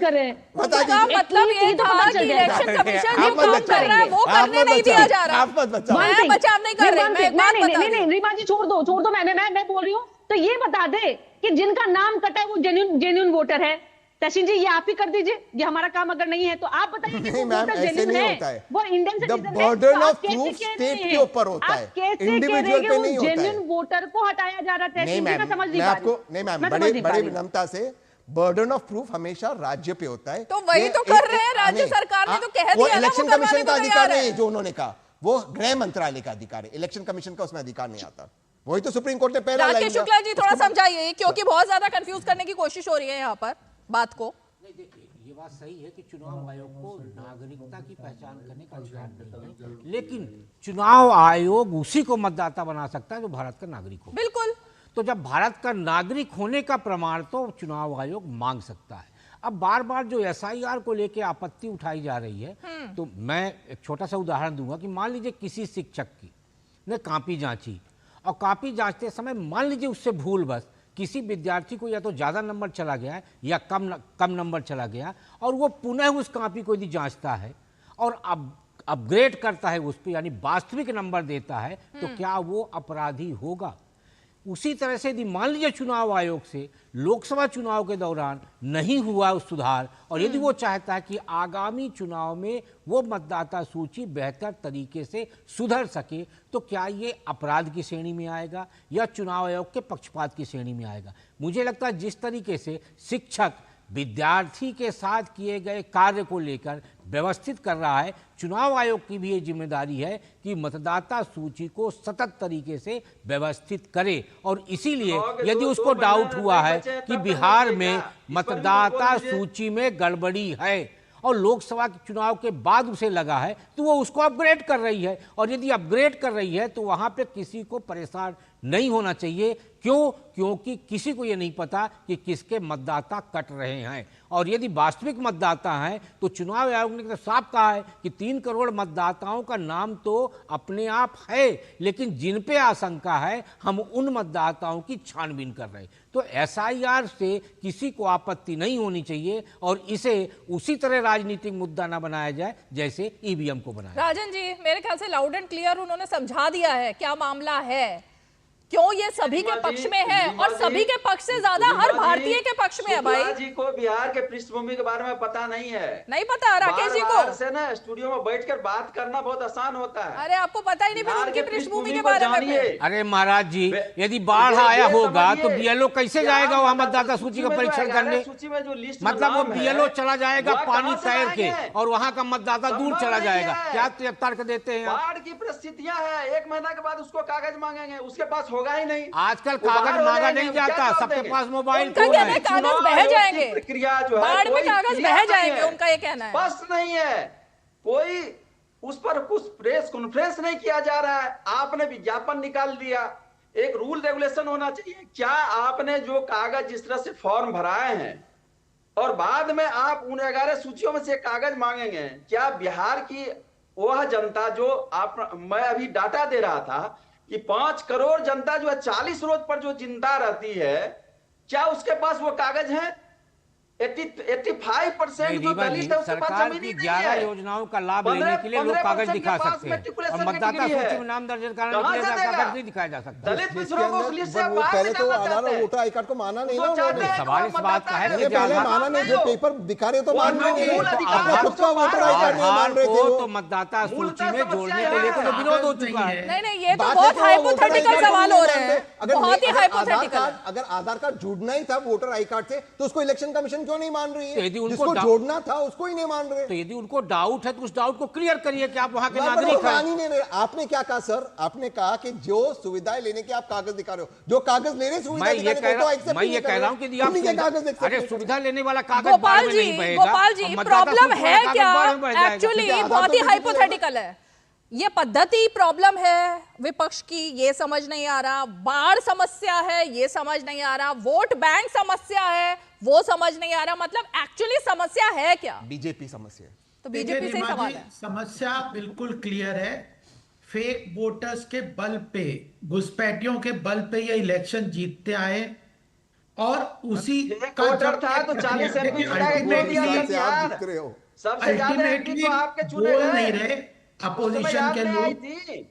S13: बता दीजिए।
S1: मतलब ये था कि इलेक्शन कमीशन जो काम कर रहा है वो करने नहीं दिया जा रहा।
S13: आप मत बचाओ,
S1: मैं बचाव नहीं कर रही, मैं एक बात बता रही हूं।
S15: रीमा जी छोड़ दो, मैं बोल रही हूँ। तो ये बता दे कि जिनका नाम कटा है वो जेन्युइन वोटर है। तहसीन जी ये आप ही कर दीजिए, ये हमारा काम अगर नहीं है तो आप बताइए कि वो वोटर जेन्युइन है, वो इंडियन सिटीजन है।
S13: बर्डन ऑफ प्रूफ स्टेट के ऊपर होता है, इंडिविजुअल पे नहीं होता है।
S15: जेन्युइन वोटर को हटाया जा रहा है।
S13: नहीं मैम, मैं आपको नहीं मैम, बड़े विनम्रता से, बर्डन ऑफ प्रूफ हमेशा राज्य पे होता है।
S1: तो वही तो कर रहे हैं राज्य सरकार ने, तो कह दिया ना,
S13: इलेक्शन कमीशन का अधिकार नहीं जो उन्होंने कहा, वो गृह मंत्रालय का अधिकार है। इलेक्शन कमीशन का उसमें अधिकार नहीं आता। वही तो सुप्रीम कोर्ट ने पहला लाइन
S1: राकेश शुक्ला जी थोड़ा समझाइए, क्योंकि बहुत ज्यादा कंफ्यूज करने की कोशिश हो रही है यहाँ पर बात को।
S16: नहीं देखिए, ये बात सही है कि चुनाव आयोग को नागरिकता की पहचान करने का अधिकार नहीं है, लेकिन चुनाव आयोग उसी को मतदाता बना सकता है जो भारत का नागरिक हो।
S1: बिल्कुल।
S16: तो जब भारत का नागरिक होने का प्रमाण तो चुनाव आयोग मांग सकता है। अब बार बार जो SIR को लेके आपत्ति उठाई जा रही है, तो मैं एक छोटा सा उदाहरण दूंगा कि मान लीजिए किसी शिक्षक की ने कॉपी जांची और कॉपी जांचते समय मान लीजिए उससे भूलवश किसी विद्यार्थी को या तो ज़्यादा नंबर चला गया है या कम नंबर चला गया, और वो पुनः उस कॉपी को यदि जांचता है और अब अपग्रेड करता है उस पर, यानी वास्तविक नंबर देता है, तो क्या वो अपराधी होगा? उसी तरह से यदि मान लीजिए चुनाव आयोग से लोकसभा चुनाव के दौरान नहीं हुआ उस सुधार, और यदि वो चाहता है कि आगामी चुनाव में वो मतदाता सूची बेहतर तरीके से सुधर सके, तो क्या ये अपराध की श्रेणी में आएगा या चुनाव आयोग के पक्षपात की श्रेणी में आएगा? मुझे लगता है जिस तरीके से शिक्षक विद्यार्थी के साथ किए गए कार्य को लेकर व्यवस्थित कर रहा है, चुनाव आयोग की भी ये जिम्मेदारी है कि मतदाता सूची को सतत तरीके से व्यवस्थित करे। और इसीलिए यदि उसको डाउट हुआ है कि बिहार में मतदाता सूची में गड़बड़ी है और लोकसभा के चुनाव के बाद उसे लगा है, तो वो उसको अपग्रेड कर रही है। और यदि अपग्रेड कर रही है तो वहाँ पे किसी को परेशान नहीं होना चाहिए। क्यों? क्योंकि किसी को ये नहीं पता कि किसके मतदाता कट रहे हैं। और यदि वास्तविक मतदाता हैं तो चुनाव आयोग ने तो साफ कहा है कि 3 करोड़ मतदाताओं का नाम तो अपने आप है, लेकिन जिन पे आशंका है हम उन मतदाताओं की छानबीन कर रहे हैं। तो SIR से किसी को आपत्ति नहीं होनी चाहिए और इसे उसी तरह राजनीतिक मुद्दा ना बनाया जाए जैसे EVM को बनाया।
S1: राजन जी, मेरे ख्याल से लाउड एंड क्लियर उन्होंने समझा दिया है क्या मामला है, क्यों ये सभी के पक्ष में है और सभी के पक्ष से ज्यादा हर भारतीय के पक्ष में है। भाई
S14: जी को बिहार के पृष्ठभूमि के बारे में पता नहीं है।
S1: नहीं पता राकेश जी को
S14: से ना स्टूडियो में बैठकर बात करना बहुत आसान होता है।
S1: अरे आपको पता ही नहीं फिर उनकी पृष्ठभूमि के बारे में।
S16: अरे महाराज जी, यदि बाढ़ आया होगा तो BLO कैसे जाएगा वहाँ मतदाता सूची का परीक्षण करने? मतलब वो BLO चला जाएगा पानी तैर के और वहाँ का मतदाता दूर चला जाएगा। क्या तर्क देते हैं?
S14: बाढ़ की परिस्थितियां है, 1 महीना के बाद उसको कागज मांगेंगे, उसके पास होगा ही नहीं।
S16: आजकल कागज मांगा नहीं जाता, सबके पास मोबाइल
S1: फोन है। कागज बह जाएंगे,
S14: प्रक्रिया जो है
S1: बाढ़ में कागज बह जाएंगे, उनका ये कहना है।
S14: बस नहीं है, कोई उस पर कुछ प्रेस कॉन्फ्रेंस नहीं किया जा रहा है। आपने विज्ञापन निकाल दिया, एक रूल रेगुलेशन होना चाहिए। क्या आपने जो कागज जिस तरह से फॉर्म भराए हैं और बाद में आप उन 11 सूचियों में से कागज मांगेंगे, क्या बिहार की वह जनता जो मैं अभी डाटा दे रहा था कि 5 करोड़ जनता जो है 40 रोज पर जो जिंदा रहती है, क्या उसके पास वो कागज है? 85% जो दलित है उसके पास
S16: सरकार
S14: जमीन
S16: की
S14: नहीं
S16: 11
S14: है।
S16: योजनाओं का लाभ लेने के लिए लोग कागज दिखा सकते हैं और मतदाता सूची में नाम दर्ज कराने के लिए कागज नहीं दिखाया जा सकता।
S14: दलित पिछड़ों को उस लिस्ट से
S13: वो
S14: बाहर
S13: पहले तो
S14: निकालना
S13: आधार
S14: चाहते
S13: और
S14: हैं।
S13: वोटर आई कार्ड को माना नहीं ना उन्होंने।
S16: सवाल इस बात का है कि
S13: पहले माना नहीं, जो पेपर दिखा रहे तो मान रहे थे, अपना खुद का वोटर आई कार्ड नहीं मान रहे थे वो।
S16: तो मतदाता सूची में जोड़ने को लेकर तो विरोध हो चुका है।
S1: नहीं, ये तो बहुत हाइपोथेटिकल सवाल हो रहे हैं, बहुत ही हाइपोथेटिकल।
S13: अगर आधार कार्ड जुड़ना ही था वोटर आई कार्ड से तो उसको इलेक्शन कमीशन क्यों नहीं मान रही है?
S16: यदि उनको
S13: जिसको जोड़ना था उसको ही नहीं मान रहे।
S16: तो यदि उनको डाउट है तो उस डाउट को क्लियर करिए कि आप वहां के नागरिक हैं।
S13: आपने क्या कहा सर? आपने कहा कि जो सुविधाएं लेने के आप कागज दिखा रहे हो, जो कागज ले रहे सुविधा
S16: मैं ये कह रहा हूं कि अरे सुविधा लेने वाला कागज
S1: गोपाल जी प्रॉब्लम है क्या? एक्चुअली बहुत ही हाइपोथेटिकल है ये पद्धति। प्रॉब्लम है विपक्ष की, ये समझ नहीं आ रहा। बाढ़ समस्या है, ये समझ नहीं आ रहा। वोट बैंक समस्या है, वो समझ नहीं आ रहा। मतलब एक्चुअली समस्या है क्या?
S13: बीजेपी समस्या है।
S1: तो बीजेपी से ही सवाल है।
S12: समस्या बिल्कुल क्लियर है। फेक वोटर्स के बल पे, घुसपैठियों के बल पे ये इलेक्शन जीतते आए और उसी का जब
S14: था तो 40 एमपी
S12: अल्टीमेटली बोल नहीं रहे अपोजिशन के लोग,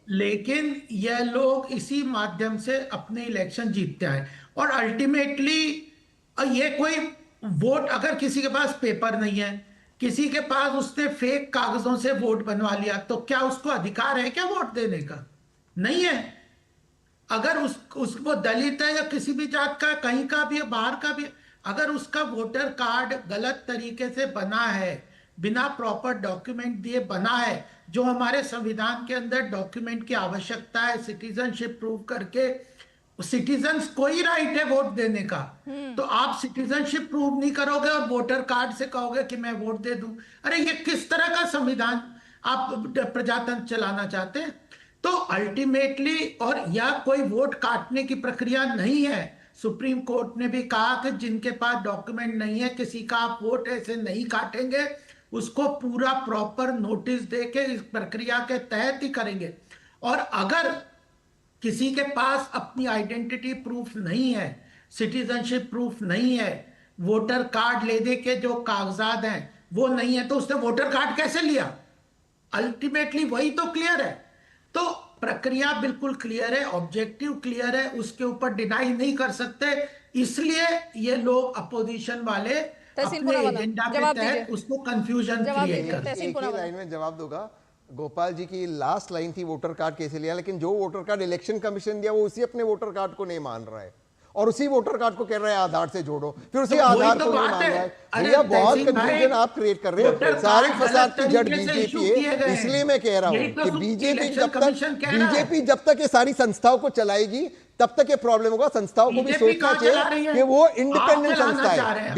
S12: लेकिन यह लोग इसी माध्यम से अपने इलेक्शन जीतते आए। और अल्टीमेटली ये कोई वोट, अगर किसी के पास पेपर नहीं है, किसी के पास उसने फेक कागजों से वोट बनवा लिया, तो क्या उसको अधिकार है क्या वोट देने का? नहीं है। अगर वो दलित है या किसी भी जात का, कहीं का भी, बाहर का भी, अगर उसका वोटर कार्ड गलत तरीके से बना है, बिना प्रॉपर डॉक्यूमेंट दिए बना है, जो हमारे संविधान के अंदर डॉक्यूमेंट की आवश्यकता है, सिटीजनशिप प्रूव करके सिटीजन्स को ही राइट है वोट देने का। तो आप सिटीजनशिप प्रूव नहीं करोगे और वोटर कार्ड से कहोगे कि मैं वोट दे दूं। अरे ये किस तरह का संविधान आप प्रजातंत्र चलाना चाहते हैं? तो अल्टीमेटली, और या कोई वोट काटने की प्रक्रिया नहीं है। सुप्रीम कोर्ट ने भी कहा कि जिनके पास डॉक्यूमेंट नहीं है किसी का, आप वोट ऐसे नहीं काटेंगे, उसको पूरा प्रॉपर नोटिस देके इस प्रक्रिया के तहत ही करेंगे। और अगर किसी के पास अपनी आइडेंटिटी प्रूफ नहीं है, सिटीजनशिप प्रूफ नहीं है, वोटर कार्ड ले दे के जो कागजात हैं वो नहीं है, तो उसने वोटर कार्ड कैसे लिया? अल्टीमेटली वही तो क्लियर है। तो प्रक्रिया बिल्कुल क्लियर है, ऑब्जेक्टिव क्लियर है, उसके ऊपर डिनाई नहीं कर सकते। इसलिए ये लोग अपोजिशन वाले अपने एजेंडा के तहत उसको कंफ्यूजन क्रिएट करते हैं।
S13: एक ही लाइन में जवाब दूंगा। गोपाल जी की लास्ट लाइन थी वोटर कार्ड कैसे लिया, लेकिन जो वोटर कार्ड इलेक्शन कमीशन दिया वो उसी अपने वोटर कार्ड को नहीं मान रहा है और उसी वोटर कार्ड को कह रहा है आधार से जोड़ो, फिर उसी आधार को नहीं मान रहा है। भैया बहुत कंफ्यूजन आप क्रिएट कर रहे हैं। सारी फसाद की जड़ बीजेपी है। इसलिए मैं कह रहा हूं कि बीजेपी जब तक ये सारी संस्थाओं को चलाएगी तब तक ये प्रॉब्लम होगा। संस्थाओं को भी सोचना चाहिए कि वो इंडिपेंडेंट संस्था है।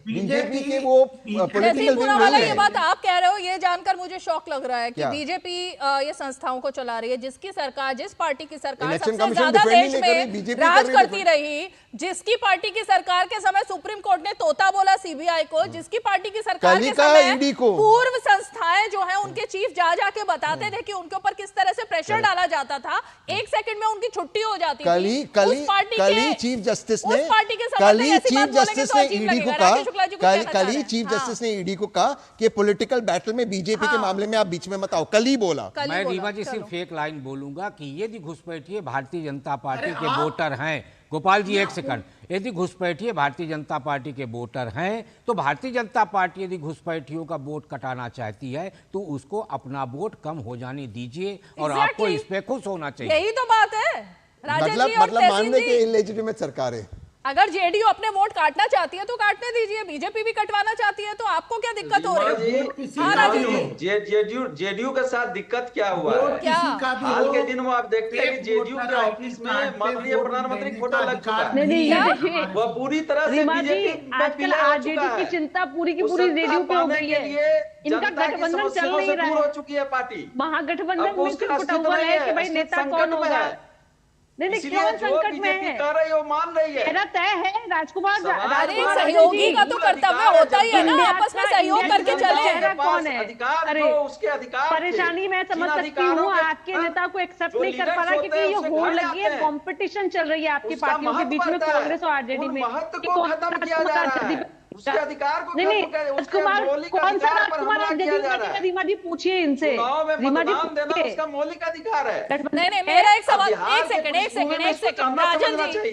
S13: बीजेपी के वो पॉलिटिकल
S1: वाला ये बात आप कह रहे हो, ये जानकर मुझे शौक लग रहा है कि बीजेपी ये संस्थाओं को चला रही है। जिसकी सरकार, जिस पार्टी की सरकार सबसे ज्यादा देश में राज करती रही, जिसकी पार्टी की सरकार के समय सुप्रीम कोर्ट ने तोता बोला सीबीआई को, जिसकी पार्टी की सरकार के समय पूर्व संस्थाएं जो है उनके चीफ जा जाके बताते थे कि उनके ऊपर किस तरह से प्रेशर डाला जाता था, एक सेकंड में उनकी छुट्टी हो जाती थी।
S13: कल चीफ जस्टिस ने ईडी को कहा कि पॉलिटिकल बैटल में बीजेपी के मामले में आप बीच में मत आओ। कल ही बोला।
S16: मैं रीवा जी सिर्फ एक लाइन बोलूंगा कि यदि घुसपैठिए भारतीय जनता पार्टी के वोटर हैं, गोपाल जी एक सेकंड, यदि घुसपैठिए भारतीय जनता पार्टी के वोटर हैं तो भारतीय जनता पार्टी यदि घुसपैठियों का वोट कटाना चाहती है तो उसको अपना वोट कम हो जाने दीजिए और आपको इस पे खुश होना चाहिए।
S1: यही तो बात है
S13: मतलब मानने के इलेजिटिमेट सरकार है।
S1: अगर जेडीयू अपने वोट काटना चाहती है तो काटने दीजिए, बीजेपी भी कटवाना चाहती है तो आपको क्या दिक्कत हो रही है?
S14: जेडीयू के साथ दिक्कत क्या हुआ है? हाल के दिन में आप देखते हैं कि जेडीयू के ऑफिस में माननीय प्रधानमंत्री फोटो लग चुका है। वह पूरी तरह से बीजेपी
S15: आजकल आरजेडी की चिंता पूरी की पूरी जेडीयू पे हो गई है। इनका गठबंधन चल नहीं रहा है,
S14: हो चुकी है पार्टी।
S15: महागठबंधन में सिर्फ फुटबॉल है कि भाई नेता कौन होगा। नहीं, कौन संकट में है?
S14: कर रही है, मान रही है,
S15: मेरा तय है। राजकुमार
S1: सहयोगी का तो कर्तव्य होता ही है ना, आपस में सहयोग करके चले।
S15: कौन है?
S14: अरे उसके अधिकार,
S15: परेशानी मैं समझ सकती हूँ, आपके नेता को एक्सेप्ट नहीं कर पा रहा क्योंकि ये होड़ लगी है, कंपटीशन चल रही है आपकी पार्टियों के बीच में, कांग्रेस और आरजेडी में।
S14: उसके अधिकार को
S15: नहीं, राजकुमार कौन सा राजकुमार? रीमा जी पूछिए इनसे, रीमा जी
S14: उसका मौलिक अधिकार है।
S1: नहीं, मेरा एक सवाल, एक सेकंड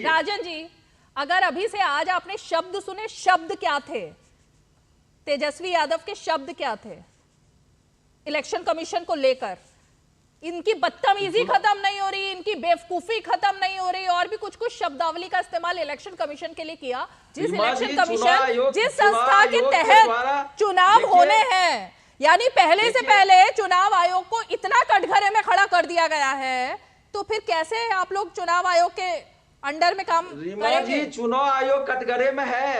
S1: राजन जी, अगर अभी से आज आपने शब्द सुने, शब्द क्या थे? तेजस्वी यादव के शब्द क्या थे इलेक्शन कमीशन को लेकर? इनकी बदतमीजी खत्म नहीं हो रही, इनकी बेवकूफी खत्म नहीं हो रही, और भी कुछ शब्दावली का इस्तेमाल इलेक्शन कमीशन के लिए किया। जिस इलेक्शन कमीशन, जिस संस्था के तहत चुनाव होने हैं, यानी पहले से पहले चुनाव आयोग को इतना कटघरे में खड़ा कर दिया गया है, तो फिर कैसे आप लोग चुनाव आयोग के अंडर में काम करेंगे?
S14: चुनाव आयोग कटघरे में है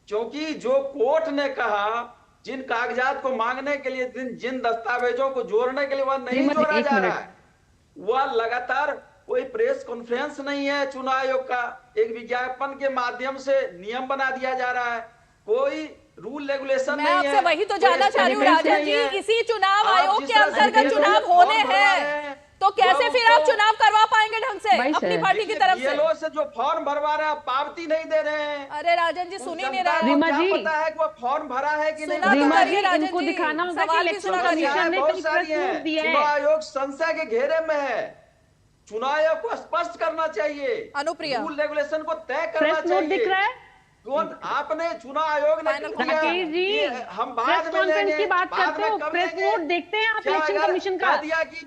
S14: क्योंकि जो कोर्ट ने कहा जिन कागजात को मांगने के लिए, जिन दस्तावेजों को जोड़ने के लिए वह नहीं जोड़ा जा रहा है, वह लगातार कोई प्रेस कॉन्फ्रेंस नहीं है चुनाव आयोग का, एक विज्ञापन के माध्यम से नियम बना दिया जा रहा है, कोई रूल रेगुलेशन नहीं है।
S1: मैं आपसे वही तो जानना चाह रही हूँ राजन जी, इसी चुनाव आयोग के अंतर्गत चुनाव होने हैं तो कैसे फिर आप चुनाव करवा पाएंगे ढंग से अपनी पार्टी की तरफ
S14: से? जो फॉर्म भरवा रहे हैं पावती नहीं दे रहे हैं।
S1: अरे राजन जी सुन ही नहीं रहा,
S15: रीमा जी
S14: पता है कि वो फॉर्म भरा है कि नहीं?
S15: रीमा जी इनको दिखाना होगा कि इलेक्शन कमीशन ने
S14: बहुत सारी है, चुनाव आयोग संशय के घेरे में है, चुनाव आयोग को स्पष्ट करना चाहिए,
S1: अनुप्रिया
S14: रूल रेगुलेशन को तय करना चाहिए।
S15: दिख रहा है
S14: कौन? आपने चुनाव आयोग ने हम बाद में लेंगे,
S15: की बात करते हो, प्रेस नोट देखते हैं आप इलेक्शन कमीशन का?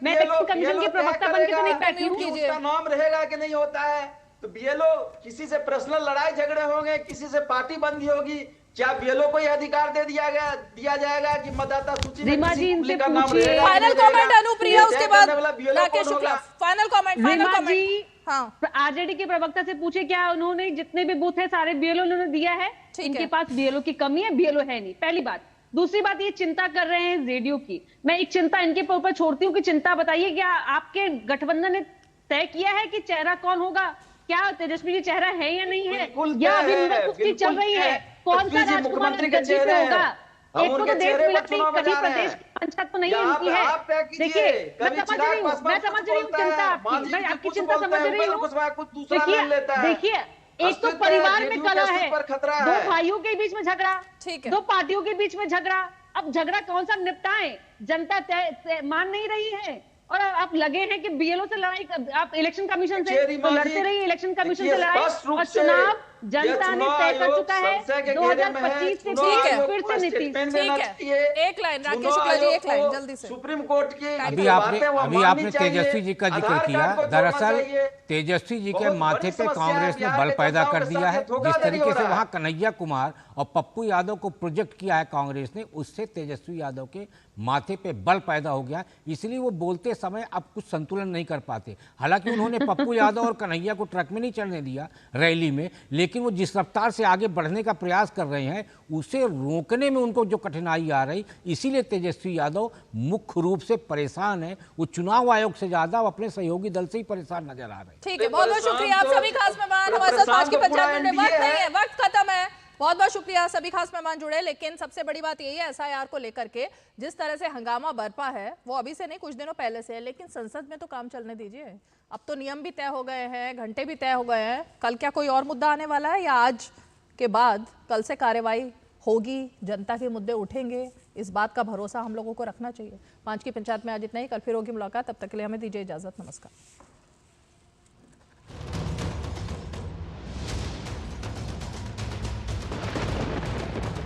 S15: मैं इलेक्शन कमीशन के प्रवक्ता बनके तो नहीं बैठी हूँ।
S14: उसका नाम रहेगा कि नहीं होता है तो बीएलओ किसी से पर्सनल लड़ाई झगड़े होंगे, किसी से पार्टी बंदी होगी, क्या बीएलओ को यह अधिकार दे दिया जाएगा कि मतदाता सूची में
S15: रीमा
S14: किसी
S15: जी,
S14: कुंबली
S15: इनसे
S14: का नाम
S15: पूछिए।
S14: रहेगा?
S1: फाइनल कमेंट अनुप्रिया, उसके बाद राकेश शुक्ला। Final comment.
S15: रीमा जी, हाँ, आरजेडी के प्रवक्ता से पूछे क्या उन्होंने जितने भी बूथ है सारे बीएलओ उन्होंने दिया है? इनके पास बीएलओ की कमी है, बीएलओ है नहीं, पहली बात। दूसरी बात, ये चिंता कर रहे हैं जेडीयू की, मैं एक चिंता इनके ऊपर छोड़ती हूँ कि चिंता बताइए, क्या आपके गठबंधन ने तय किया है कि चेहरा कौन होगा? क्या तेजस्वी जी चेहरा है या नहीं है, या अभी कुश्ती चल रही है कौन सा
S14: मुख्यमंत्री के
S15: राजकुमार
S14: चेहरे
S15: होगा? एक को तो देश मिला नहीं, कहीं
S14: जा रहे
S15: प्रदेश
S14: हैं।
S15: की पंचायत तो नहीं इनकी है। देखिए, मैं समझ रही हूँ चिंता आपकी, मैं आपकी चिंता समझ रही हूँ। देखिए, एक तो परिवार में कलह है, दो भाइयों के बीच में झगड़ा, दो पार्टियों के बीच में झगड़ा, अब झगड़ा कौन सा निपटाएं? जनता मान नहीं रही है, और आप लगे हैं कि बीएलओ से लड़ाई, आप इलेक्शन कमीशन से तो लड़ते रहिए, इलेक्शन कमीशन से लड़ाई, और चुनाव जनता ने तय कर चुका है 2025 से फिर से नीतीश।
S1: ठीक है, एक लाइन राकेश शुक्ला जी, एक लाइन जल्दी से।
S14: सुप्रीम कोर्ट की
S16: अभी आपने तेजस्वी जी का जिक्र किया। दरअसल तेजस्वी जी के माथे पे कांग्रेस ने बल पैदा कर दिया है। जिस तरीके से वहां कन्हैया कुमार और पप्पू यादव को प्रोजेक्ट किया है कांग्रेस ने, उससे तेजस्वी यादव के माथे पे बल पैदा हो गया, इसलिए वो बोलते समय अब कुछ संतुलन नहीं कर पाते। हालांकि उन्होंने पप्पू यादव और कन्हैया को ट्रक में नहीं चढ़ने दिया रैली में, लेकिन वो जिस रफ्तार से आगे बढ़ने का प्रयास कर रहे हैं उसे रोकने में उनको जो कठिनाई आ रही, इसीलिए तेजस्वी यादव मुख्य रूप से परेशान है। वो चुनाव आयोग से ज्यादा अपने सहयोगी दल से ही परेशान नजर आ रहे हैं।
S1: ठीक है, बहुत बहुत शुक्रिया आप सभी खास मेहमान हमारे साथ। 5 की 50 मिनट वक्त नहीं है, वक्त खत्म है। बहुत बहुत शुक्रिया सभी खास मेहमान जुड़े। लेकिन सबसे बड़ी बात यही है, एसआईआर को लेकर के जिस तरह से हंगामा बरपा है वो अभी से नहीं, कुछ दिनों पहले से है, लेकिन संसद में तो काम चलने दीजिए। अब तो नियम भी तय हो गए हैं, घंटे भी तय हो गए हैं। कल क्या कोई और मुद्दा आने वाला है, या आज के बाद कल से कार्यवाही होगी, जनता के मुद्दे उठेंगे, इस बात का भरोसा हम लोगों को रखना चाहिए। 5 की पंचायत में आज इतना ही, कल फिर होगी मुलाकात, तब तक के लिए हमें दीजिए इजाजत। नमस्कार।